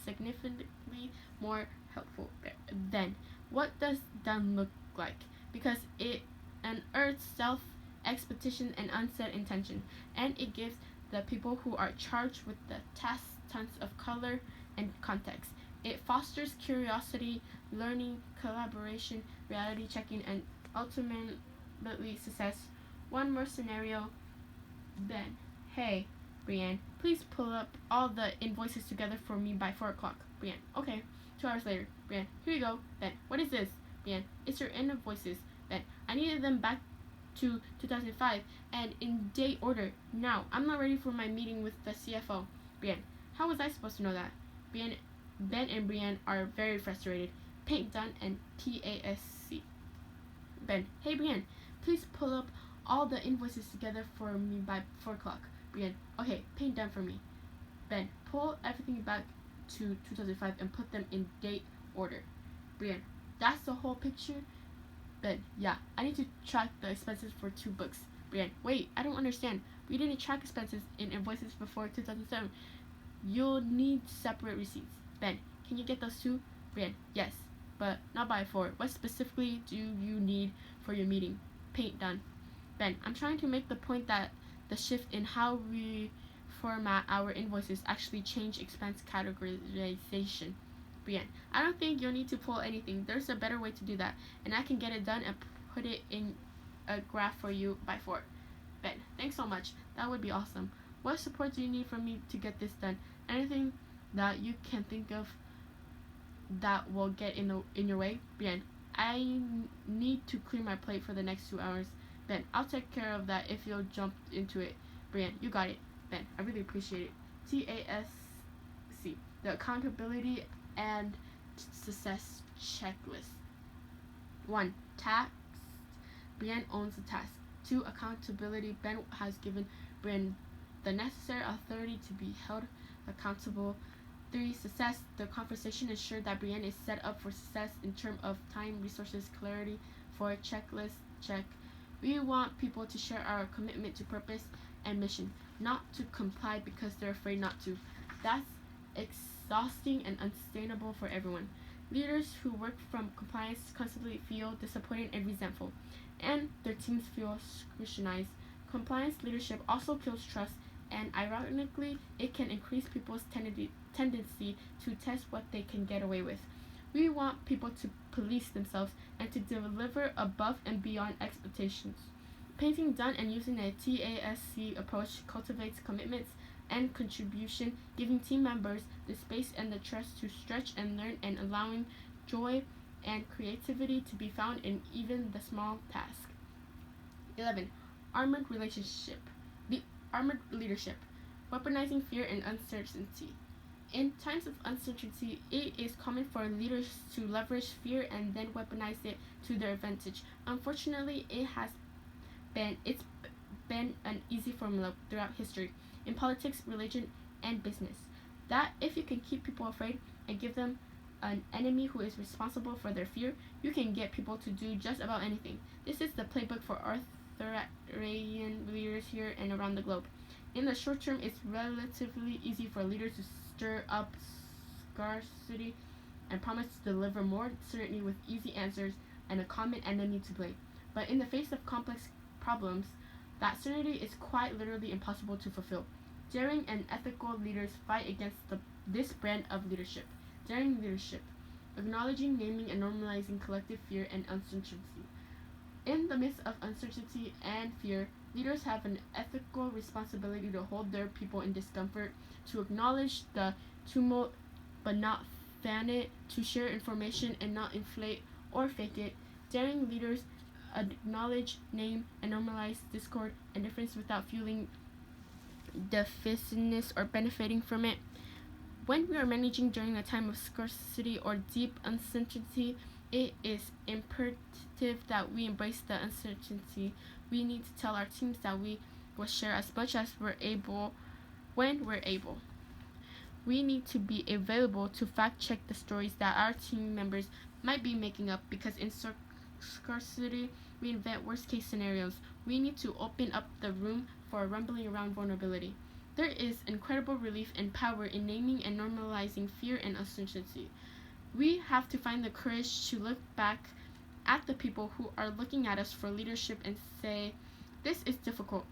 significantly more helpful. Then, what does done look like? Because it unearths self-expectation and unsaid intention, and it gives the people who are charged with the task tons of color and context. It fosters curiosity, learning, collaboration, reality checking, and ultimately success. One more scenario. Then, "Hey, Brienne, please pull up all the invoices together for me by 4 o'clock. Brienne, "Okay." 2 hours later, Brienne, "Here you go." Then, "What is this?" Brienne, "It's your invoices." Then, "I needed them back to 2005 and in date order. Now, I'm not ready for my meeting with the CFO. Brienne, "How was I supposed to know that?" Ben and Brienne are very frustrated. Paint done and TASC. Ben, "Hey Brienne, please pull up all the invoices together for me by 4 o'clock. Brienne, "Okay, paint done for me." Ben, "Pull everything back to 2005 and put them in date order." Brienne, "That's the whole picture?" Ben, "Yeah, I need to track the expenses for 2 books. Brienne, "Wait, I don't understand. We didn't track expenses in invoices before 2007. You'll need separate receipts." Ben, "Can you get those too?" Brienne, "Yes, but not by 4. What specifically do you need for your meeting?" Paint done. Ben, "I'm trying to make the point that the shift in how we format our invoices actually change expense categorization." Brienne, "I don't think you'll need to pull anything. There's a better way to do that, and I can get it done and put it in a graph for you by 4. Ben, "Thanks so much. That would be awesome. What support do you need from me to get this done? Anything that you can think of that will get in your way?" Brienne, "I need to clear my plate for the next 2 hours." Ben, "I'll take care of that if you'll jump into it." Brienne, you got it. Ben, I really appreciate it. TASC, the Accountability and Success Checklist. 1. Task. Brienne owns the task. 2. Accountability. Ben has given Brienne the necessary authority to be held accountable. 3. Success. The conversation ensured that Brienne is set up for success in terms of time, resources, clarity. 4. Checklist. Check. We want people to share our commitment to purpose and mission, not to comply because they're afraid not to. That's exhausting and unsustainable for everyone. Leaders who work from compliance constantly feel disappointed and resentful, and their teams feel scrutinized. Compliance leadership also kills trust, and ironically, it can increase people's tendency to test what they can get away with. We want people to police themselves and to deliver above and beyond expectations. Painting done and using a TASC approach cultivates commitments and contribution, giving team members the space and the trust to stretch and learn, and allowing joy and creativity to be found in even the small task. 11. Armored relationship. The armored leadership. Weaponizing fear and uncertainty. In times of uncertainty, it is common for leaders to leverage fear and then weaponize it to their advantage. Unfortunately, it's been an easy formula throughout history in politics, religion, and business. That if you can keep people afraid and give them an enemy who is responsible for their fear, you can get people to do just about anything. This is the playbook for authoritarian leaders here and around the globe. In the short term, it's relatively easy for leaders to stir up scarcity and promise to deliver more certainty with easy answers and a common enemy to blame. But in the face of complex problems, that certainty is quite literally impossible to fulfill. Daring and ethical leaders fight against this brand of leadership. Daring leadership. Acknowledging, naming, and normalizing collective fear and uncertainty. In the midst of uncertainty and fear, leaders have an ethical responsibility to hold their people in discomfort, to acknowledge the tumult but not fan it, to share information and not inflate or fake it. Daring leaders acknowledge, name, and normalize discord and difference without fueling divisiveness or benefiting from it. When we are managing during a time of scarcity or deep uncertainty, it is imperative that we embrace the uncertainty. We need to tell our teams that we will share as much as we're able when we're able. We need to be available to fact check the stories that our team members might be making up, because in scarcity we invent worst case scenarios. We need to open up the room for rumbling around vulnerability. There is incredible relief and power in naming and normalizing fear and uncertainty. We have to find the courage to look back at the people who are looking at us for leadership and say, this is difficult.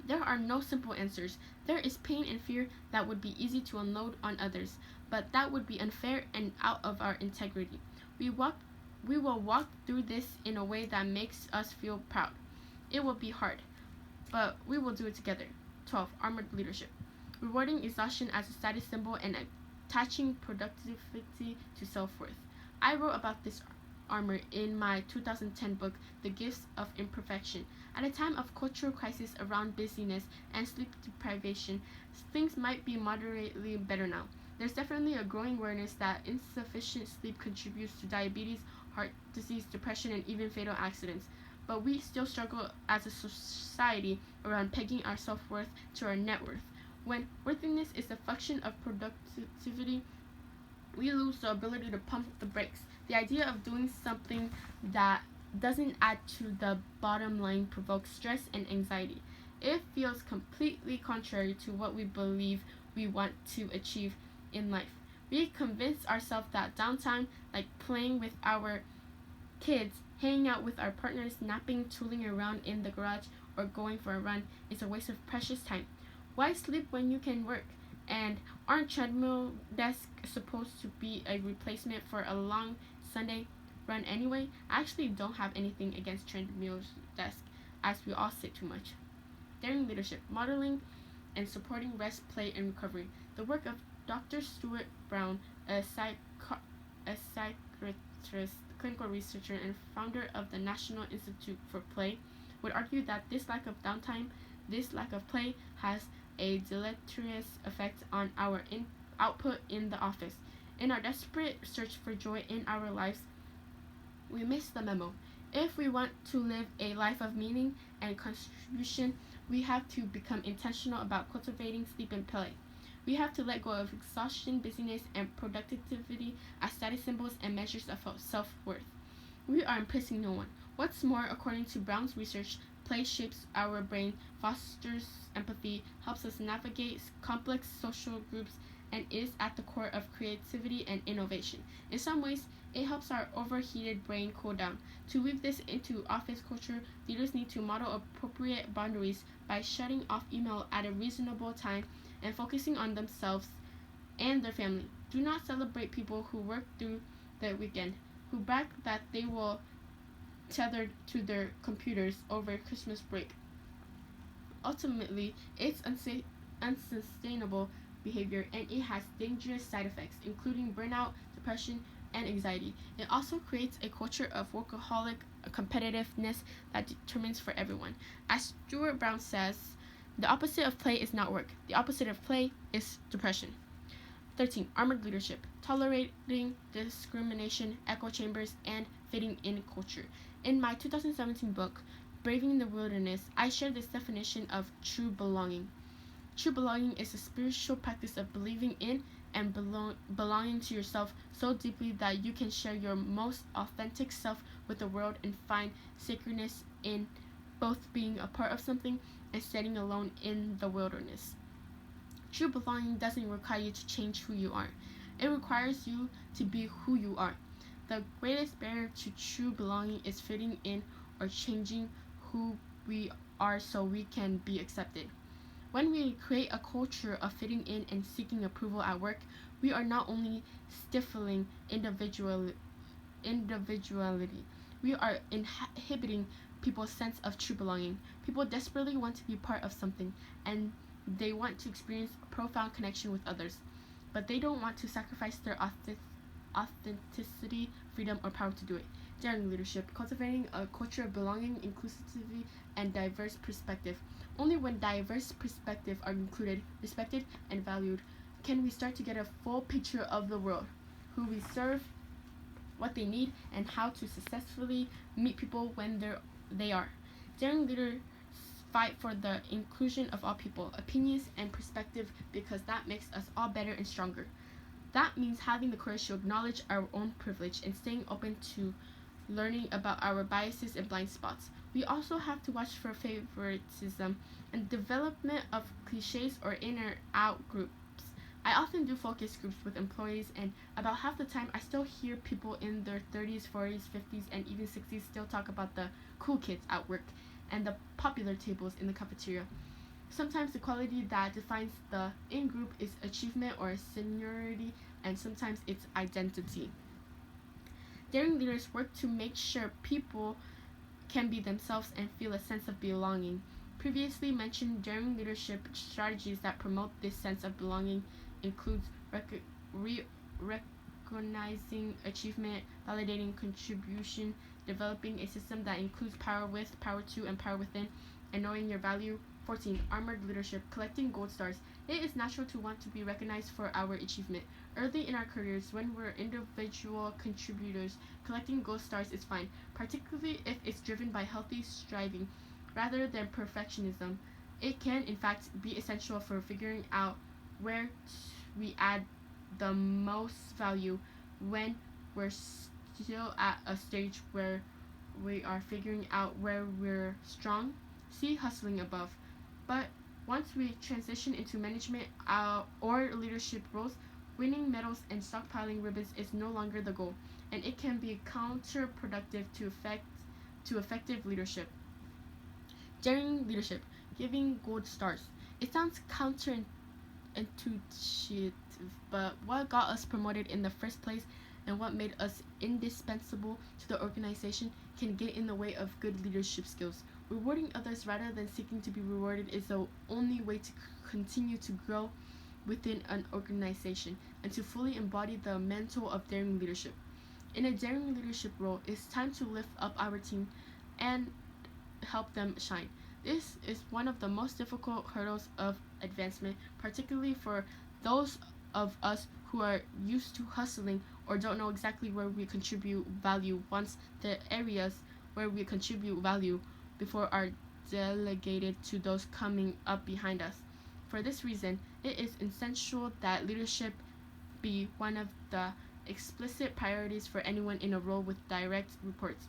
There are no simple answers. There is pain and fear that would be easy to unload on others, but that would be unfair and out of our integrity. We will walk through this in a way that makes us feel proud. It will be hard, but we will do it together. 12. Armored leadership. Rewarding exhaustion as a status symbol and attaching productivity to self-worth. I wrote about this armor in my 2010 book, The Gifts of Imperfection. At a time of cultural crisis around busyness and sleep deprivation, things might be moderately better now. There's definitely a growing awareness that insufficient sleep contributes to diabetes, heart disease, depression, and even fatal accidents. But we still struggle as a society around pegging our self-worth to our net worth. When worthiness is a function of productivity, we lose the ability to pump the brakes. The idea of doing something that doesn't add to the bottom line provokes stress and anxiety. It feels completely contrary to what we believe we want to achieve in life. We convince ourselves that downtime, like playing with our kids, hanging out with our partners, napping, tooling around in the garage, or going for a run, is a waste of precious time. Why sleep when you can work? And aren't treadmill desks supposed to be a replacement for a long Sunday run anyway? I actually don't have anything against treadmill desks, as we all sit too much. Daring leadership, modeling and supporting rest, play, and recovery. The work of Dr. Stuart Brown, a psychiatrist, clinical researcher, and founder of the National Institute for Play, would argue that this lack of downtime This lack of play has a deleterious effect on our output in the office. In our desperate search for joy in our lives, we miss the memo. If we want to live a life of meaning and contribution, we have to become intentional about cultivating sleep and play. We have to let go of exhaustion, busyness, and productivity as status symbols and measures of self-worth. We are impressing no one. What's more, according to Brown's research, play shapes our brain, fosters empathy, helps us navigate complex social groups, and is at the core of creativity and innovation. In some ways, it helps our overheated brain cool down. To weave this into office culture, leaders need to model appropriate boundaries by shutting off email at a reasonable time and focusing on themselves and their family. Do not celebrate people who work through the weekend, who brag that they will tether to their computers over Christmas break. Ultimately, it's unsustainable behavior and it has dangerous side effects, including burnout, depression, and anxiety. It also creates a culture of workaholic competitiveness that determines for everyone. As Stuart Brown says, the opposite of play is not work. The opposite of play is depression. 13. Armored leadership. Tolerating discrimination, echo chambers, and fitting in culture. In my 2017 book, Braving the Wilderness, I share this definition of true belonging. True belonging is a spiritual practice of believing in and belonging to yourself so deeply that you can share your most authentic self with the world and find sacredness in both being a part of something and standing alone in the wilderness. True belonging doesn't require you to change who you are. It requires you to be who you are. The greatest barrier to true belonging is fitting in or changing who we are so we can be accepted. When we create a culture of fitting in and seeking approval at work, we are not only stifling individuality, we are inhibiting people's sense of true belonging. People desperately want to be part of something, and they want to experience a profound connection with others, but they don't want to sacrifice their authenticity, freedom, or power to do it. Daring leadership, cultivating a culture of belonging, inclusivity, and diverse perspective. Only when diverse perspectives are included, respected, and valued can we start to get a full picture of the world, who we serve, what they need, and how to successfully meet people when they are. Daring leaders fight for the inclusion of all people, opinions, and perspective because that makes us all better and stronger. That means having the courage to acknowledge our own privilege and staying open to learning about our biases and blind spots. We also have to watch for favoritism and development of cliches or in or out groups. I often do focus groups with employees, and about half the time I still hear people in their 30s, 40s, 50s, and even 60s still talk about the cool kids at work and the popular tables in the cafeteria. Sometimes the quality that defines the in-group is achievement or seniority, and sometimes it's identity. Daring leaders work to make sure people can be themselves and feel a sense of belonging. Previously mentioned daring leadership strategies that promote this sense of belonging includes recognizing achievement, validating contribution, developing a system that includes power with, power to, and power within, and knowing your value. 14. Armored leadership, collecting gold stars. It is natural to want to be recognized for our achievement. Early in our careers, when we're individual contributors, collecting gold stars is fine, particularly if it's driven by healthy striving rather than perfectionism. It can, in fact, be essential for figuring out where we add the most value when we're still at a stage where we are figuring out where we're strong. See hustling above. But once we transition into management or leadership roles, winning medals and stockpiling ribbons is no longer the goal, and it can be counterproductive to effective leadership. Daring leadership, giving gold stars. It sounds counterintuitive, but what got us promoted in the first place and what made us indispensable to the organization can get in the way of good leadership skills. Rewarding others rather than seeking to be rewarded is the only way to continue to grow within an organization and to fully embody the mantle of daring leadership. In a daring leadership role, it's time to lift up our team and help them shine. This is one of the most difficult hurdles of advancement, particularly for those of us who are used to hustling or don't know exactly where we contribute value once the areas where we contribute value before are delegated to those coming up behind us. For this reason, it is essential that leadership be one of the explicit priorities for anyone in a role with direct reports.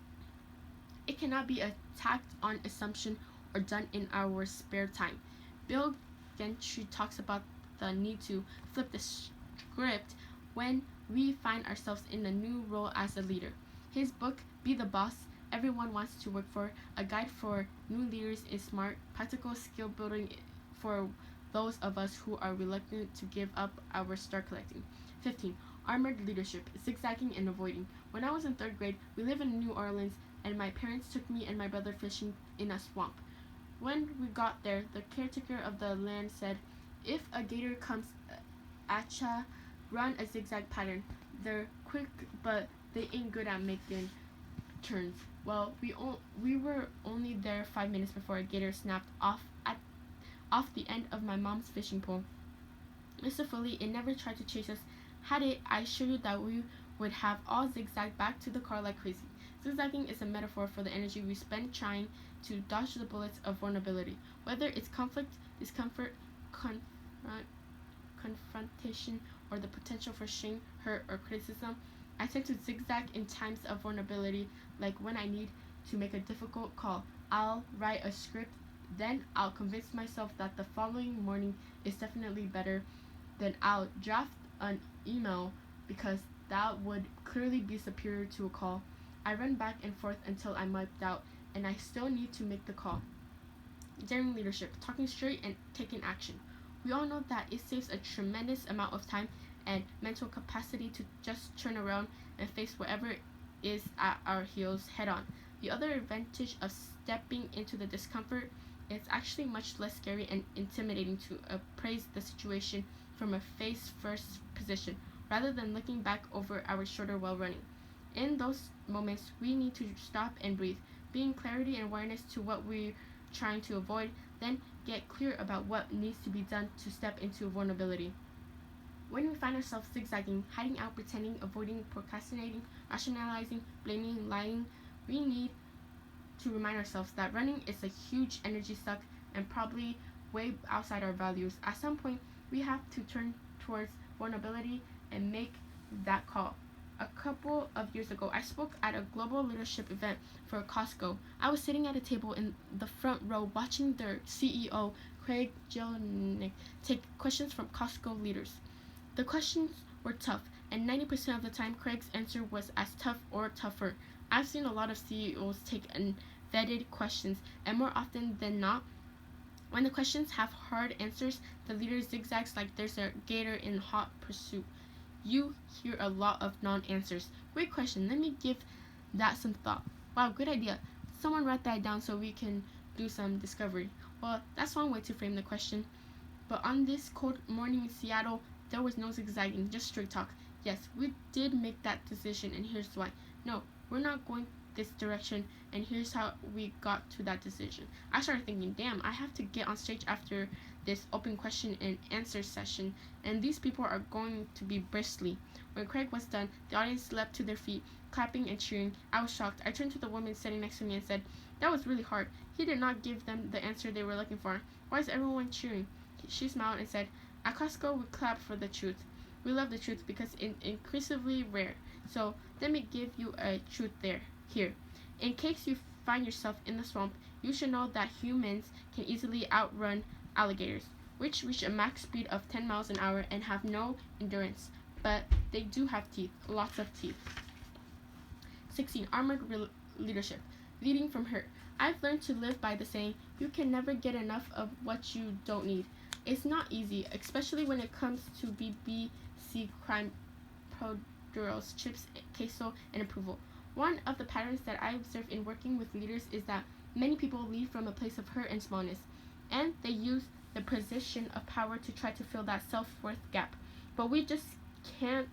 It cannot be a tacked on assumption or done in our spare time. Bill Gentry talks about the need to flip the script when we find ourselves in a new role as a leader. His book, Be the Boss Everyone Wants to Work For, a guide for new leaders, is smart, practical skill building for those of us who are reluctant to give up our star collecting. 15. Armored leadership, zigzagging and avoiding. When I was in third grade, we lived in New Orleans, and my parents took me and my brother fishing in a swamp. When we got there, the caretaker of the land said, "If a gator comes at ya, run a zigzag pattern. They're quick, but they ain't good at making turns." Well, we were only there 5 minutes before a gator snapped off the end of my mom's fishing pole. Mr. Foley, it never tried to chase us. Had it, I assure you that we would have all zigzagged back to the car like crazy. Zigzagging is a metaphor for the energy we spend trying to dodge the bullets of vulnerability. Whether it's conflict, discomfort, confrontation, or the potential for shame, hurt, or criticism, I tend to zigzag in times of vulnerability, like when I need to make a difficult call. I'll write a script, then I'll convince myself that the following morning is definitely better. Then I'll draft an email because that would clearly be superior to a call. I run back and forth until I'm wiped out, and I still need to make the call. Daring leadership, talking straight and taking action. We all know that it saves a tremendous amount of time and mental capacity to just turn around and face whatever is at our heels head on. The other advantage of stepping into the discomfort is actually much less scary and intimidating to appraise the situation from a face first position rather than looking back over our shoulder while running. In those moments, we need to stop and breathe, bring clarity and awareness to what we're trying to avoid, then get clear about what needs to be done to step into vulnerability. When we find ourselves zigzagging, hiding out, pretending, avoiding, procrastinating, rationalizing, blaming, lying, we need to remind ourselves that running is a huge energy suck and probably way outside our values. At some point, we have to turn towards vulnerability and make that call. A couple of years ago, I spoke at a global leadership event for Costco. I was sitting at a table in the front row watching their CEO, Craig Jelinek, take questions from Costco leaders. The questions were tough, and 90% of the time, Craig's answer was as tough or tougher. I've seen a lot of CEOs take vetted questions, and more often than not, when the questions have hard answers, the leader zigzags like there's a gator in hot pursuit. You hear a lot of non-answers. Great question. Let me give that some thought. Wow, good idea. Someone write that down so we can do some discovery. Well, that's one way to frame the question. But on this cold morning in Seattle, there was no zigzagging, just straight talk. Yes, we did make that decision, and here's why. No, we're not going this direction, and here's how we got to that decision. I started thinking, damn, I have to get on stage after this open question and answer session, and these people are going to be bristly. When Craig was done, the audience leapt to their feet, clapping and cheering. I was shocked. I turned to the woman sitting next to me and said, "That was really hard. He did not give them the answer they were looking for. Why is everyone cheering?" She smiled and said, "At Costco, we clap for the truth. We love the truth because it's increasingly rare. So let me give you a truth here. In case you find yourself in the swamp, you should know that humans can easily outrun alligators, which reach a max speed of 10 miles an hour and have no endurance. But they do have teeth, lots of teeth." 16. Armored leadership. Leading from hurt. I've learned to live by the saying, you can never get enough of what you don't need. It's not easy, especially when it comes to BBC crime procedurals, chips, queso, and approval. One of the patterns that I observe in working with leaders is that many people lead from a place of hurt and smallness, and they use the position of power to try to fill that self-worth gap. But we just can't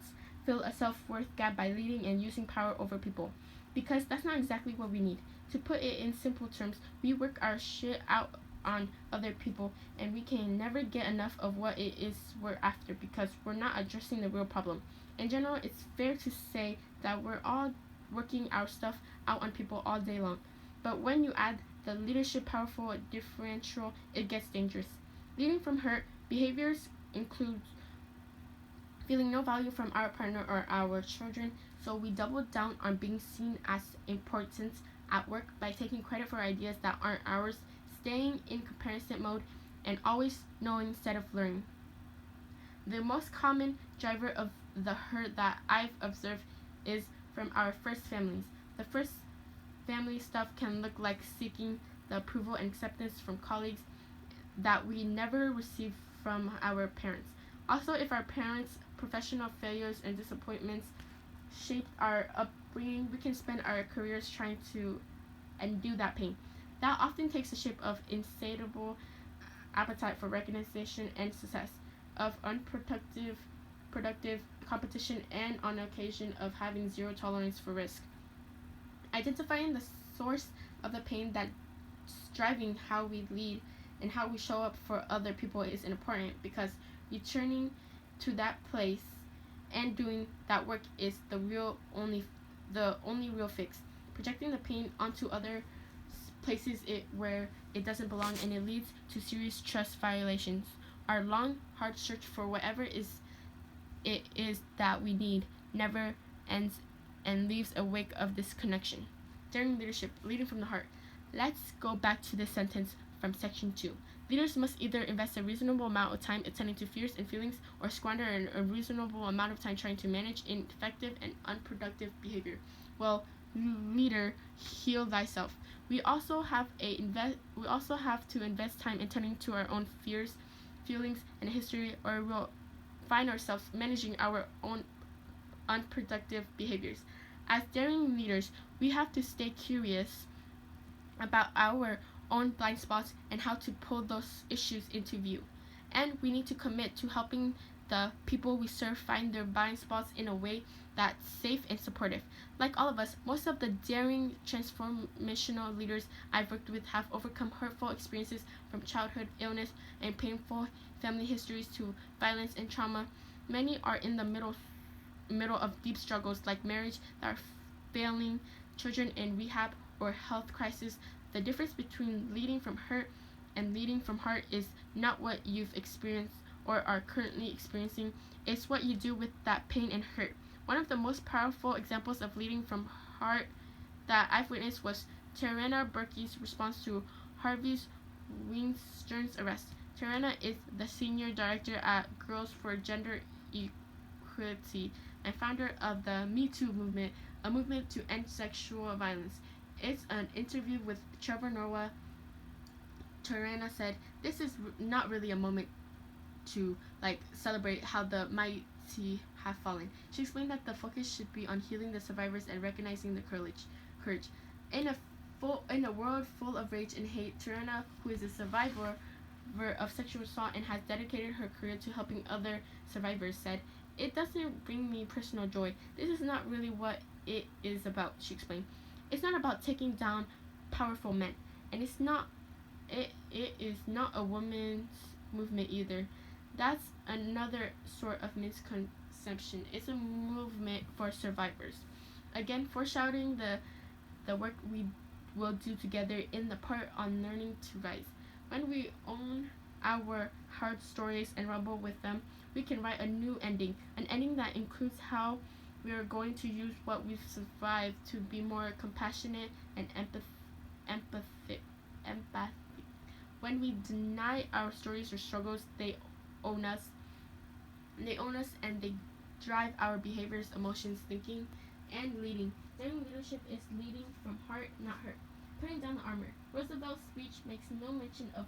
fill a self-worth gap by leading and using power over people, because that's not exactly what we need. To put it in simple terms, we work our shit out on other people, and we can never get enough of what it is we're after because we're not addressing the real problem. In general, it's fair to say that we're all working our stuff out on people all day long. But when you add the leadership powerful differential, it gets dangerous. Leading from hurt behaviors include feeling no value from our partner or our children, so we double down on being seen as important at work by taking credit for ideas that aren't ours, staying in comparison mode, and always knowing instead of learning. The most common driver of the hurt that I've observed is from our first families. The first family stuff can look like seeking the approval and acceptance from colleagues that we never receive from our parents. Also, if our parents' professional failures and disappointments shaped our upbringing, we can spend our careers trying to undo that pain. That often takes the shape of insatiable appetite for recognition and success, of unproductive productive competition, and on occasion of having zero tolerance for risk. Identifying the source of the pain that's driving how we lead and how we show up for other people is important because returning to that place and doing that work is the only real fix. Projecting the pain onto other places it where it doesn't belong, and it leads to serious trust violations. Our long, hard search for whatever it is that we need never ends and leaves a wake of disconnection. Daring leadership, leading from the heart. Let's go back to this sentence from section 2. Leaders must either invest a reasonable amount of time attending to fears and feelings or squander an unreasonable amount of time trying to manage ineffective and unproductive behavior. Well, leader, heal thyself. We also have to invest time attending to our own fears, feelings, and history, or we'll find ourselves managing our own unproductive behaviors. As daring leaders, we have to stay curious about our own blind spots and how to pull those issues into view. And we need to commit to helping the people we serve find their blind spots in a way that's safe and supportive. Like all of us, most of the daring transformational leaders I've worked with have overcome hurtful experiences from childhood illness and painful family histories to violence and trauma. Many are in the middle of deep struggles like marriage that are failing, children in rehab, or health crisis. The difference between leading from hurt and leading from heart is not what you've experienced or are currently experiencing, it's what you do with that pain and hurt. One of the most powerful examples of leading from heart that I've witnessed was Tarana Burke's response to Harvey Weinstein's arrest. Tarana is the senior director at Girls for Gender Equality and founder of the Me Too movement, a movement to end sexual violence. It's an interview with Trevor Noah. Tarana said, "This is not really a moment to celebrate how the mighty have fallen." She explained that the focus should be on healing the survivors and recognizing the courage. In a world full of rage and hate, Tarana, who is a survivor of sexual assault and has dedicated her career to helping other survivors, said, "It doesn't bring me personal joy. This is not really what it is about," she explained. "It's not about taking down powerful men, and it is not a women's movement either. That's another sort of misconception. It's a movement for survivors." Again, foreshadowing the work we will do together in the part on learning to rise. When we own our hard stories and rumble with them, we can write a new ending, an ending that includes how we are going to use what we've survived to be more compassionate and empathic. When we deny our stories or struggles, they own us. And they drive our behaviors, emotions, thinking, and leading. Daring leadership is leading from heart, not hurt. Putting down the armor. Roosevelt's speech makes no mention of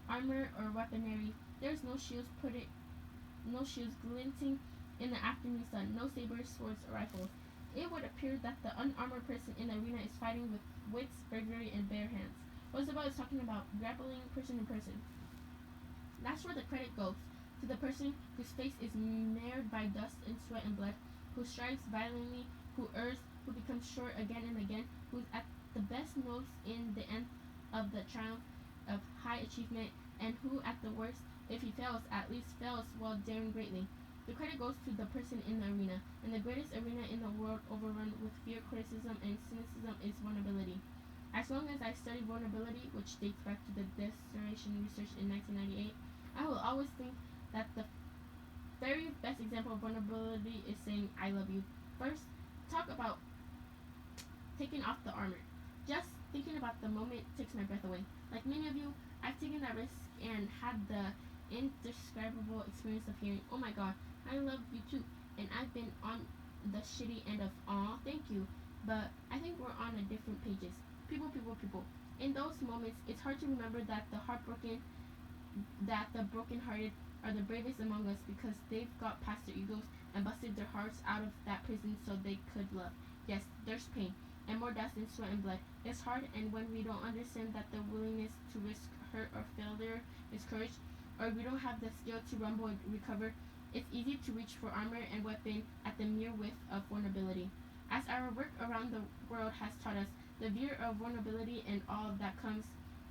armor or weaponry. There's no shields glinting in the afternoon sun, no sabers, swords, or rifles. It would appear that the unarmored person in the arena is fighting with wits, bravery, and bare hands. Roosevelt is talking about grappling person to person. That's where the credit goes to the person whose face is marred by dust and sweat and blood, who strives violently, who errs, who becomes short again and again, who's at the best knows in the end of the triumph of high achievement, and who, at the worst, if he fails, at least fails while daring greatly. The credit goes to the person in the arena, and the greatest arena in the world overrun with fear, criticism, and cynicism is vulnerability. As long as I study vulnerability, which dates back to the Dissertation research in 1998, I will always think that the very best example of vulnerability is saying I love you. First, talk about taking off the armor. Just thinking about the moment takes my breath away. Like many of you, I've taken that risk and had the indescribable experience of hearing, oh my god, I love you too. And I've been on the shitty end of, aw, thank you. But I think we're on a different pages. People, people, people. In those moments, it's hard to remember that the brokenhearted are the bravest among us because they've got past their egos and busted their hearts out of that prison so they could love. Yes, there's pain and more death than sweat and blood. It's hard, and when we don't understand that the willingness to risk hurt or failure is courage, or we don't have the skill to rumble and recover, it's easy to reach for armor and weapon at the mere whiff of vulnerability. As our work around the world has taught us, the fear of vulnerability and all that comes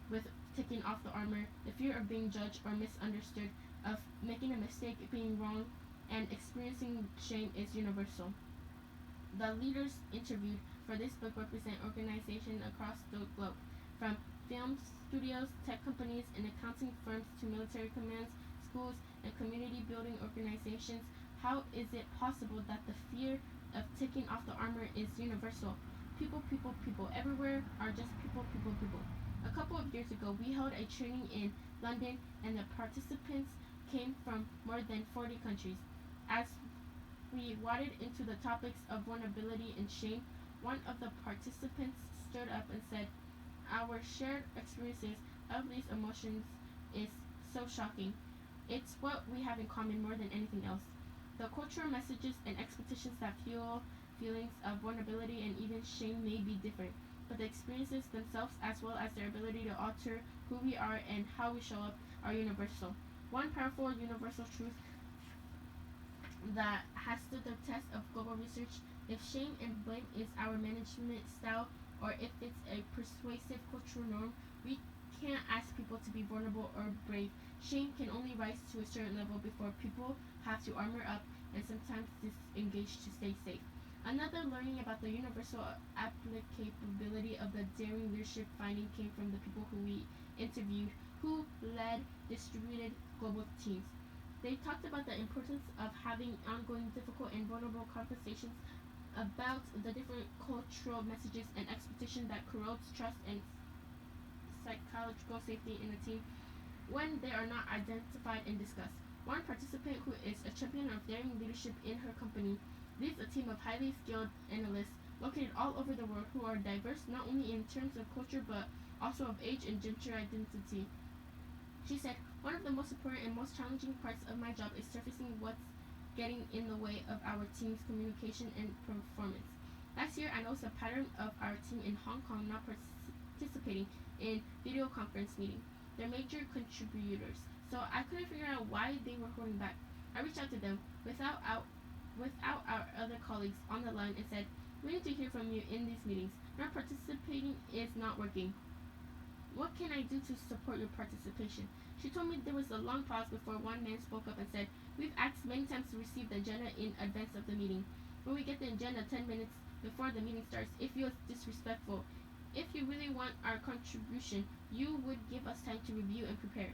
with taking off the armor, the fear of being judged or misunderstood, of making a mistake, being wrong, and experiencing shame is universal. The leaders interviewed for this book represent organizations across the globe, from film studios, tech companies, and accounting firms to military commands, schools, and community building organizations. How is it possible that the fear of taking off the armor is universal? People, people, people everywhere are just people, people, people. A couple of years ago, we held a training in London, and the participants came from more than 40 countries. As we waded into the topics of vulnerability and shame, one of the participants stood up and said, our shared experiences of these emotions is so shocking. It's what we have in common more than anything else. The cultural messages and expectations that fuel feelings of vulnerability and even shame may be different, but the experiences themselves, as well as their ability to alter who we are and how we show up, are universal. One powerful universal truth that has stood the test of global research: if shame and blame is our management style, or if it's a persuasive cultural norm, we can't ask people to be vulnerable or brave. Shame can only rise to a certain level before people have to armor up and sometimes disengage to stay safe. Another learning about the universal applicability of the daring leadership finding came from the people who we interviewed, who led distributed global teams. They talked about the importance of having ongoing, difficult, and vulnerable conversations about the different cultural messages and expectations that corrodes trust and psychological safety in a team when they are not identified and discussed. One participant, who is a champion of daring leadership in her company, leads a team of highly skilled analysts located all over the world who are diverse not only in terms of culture but also of age and gender identity. She said, one of the most important and most challenging parts of my job is surfacing what's getting in the way of our team's communication and performance. Last year, I noticed a pattern of our team in Hong Kong not participating in video conference meetings. They're major contributors, so I couldn't figure out why they were holding back. I reached out to them without our other colleagues on the line and said, we need to hear from you in these meetings. Not participating is not working. What can I do to support your participation? She told me there was a long pause before one man spoke up and said, we've asked many times to receive the agenda in advance of the meeting. When we get the agenda 10 minutes before the meeting starts, it feels disrespectful. If you really want our contribution, you would give us time to review and prepare.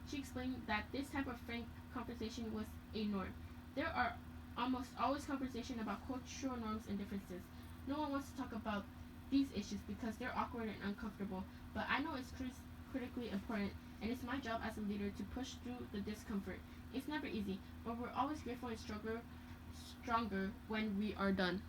She explained that this type of frank conversation was a norm. There are almost always conversation about cultural norms and differences. No one wants to talk about these issues because they're awkward and uncomfortable, but I know it's critically important, and it's my job as a leader to push through the discomfort. It's never easy, but we're always grateful and stronger when we are done.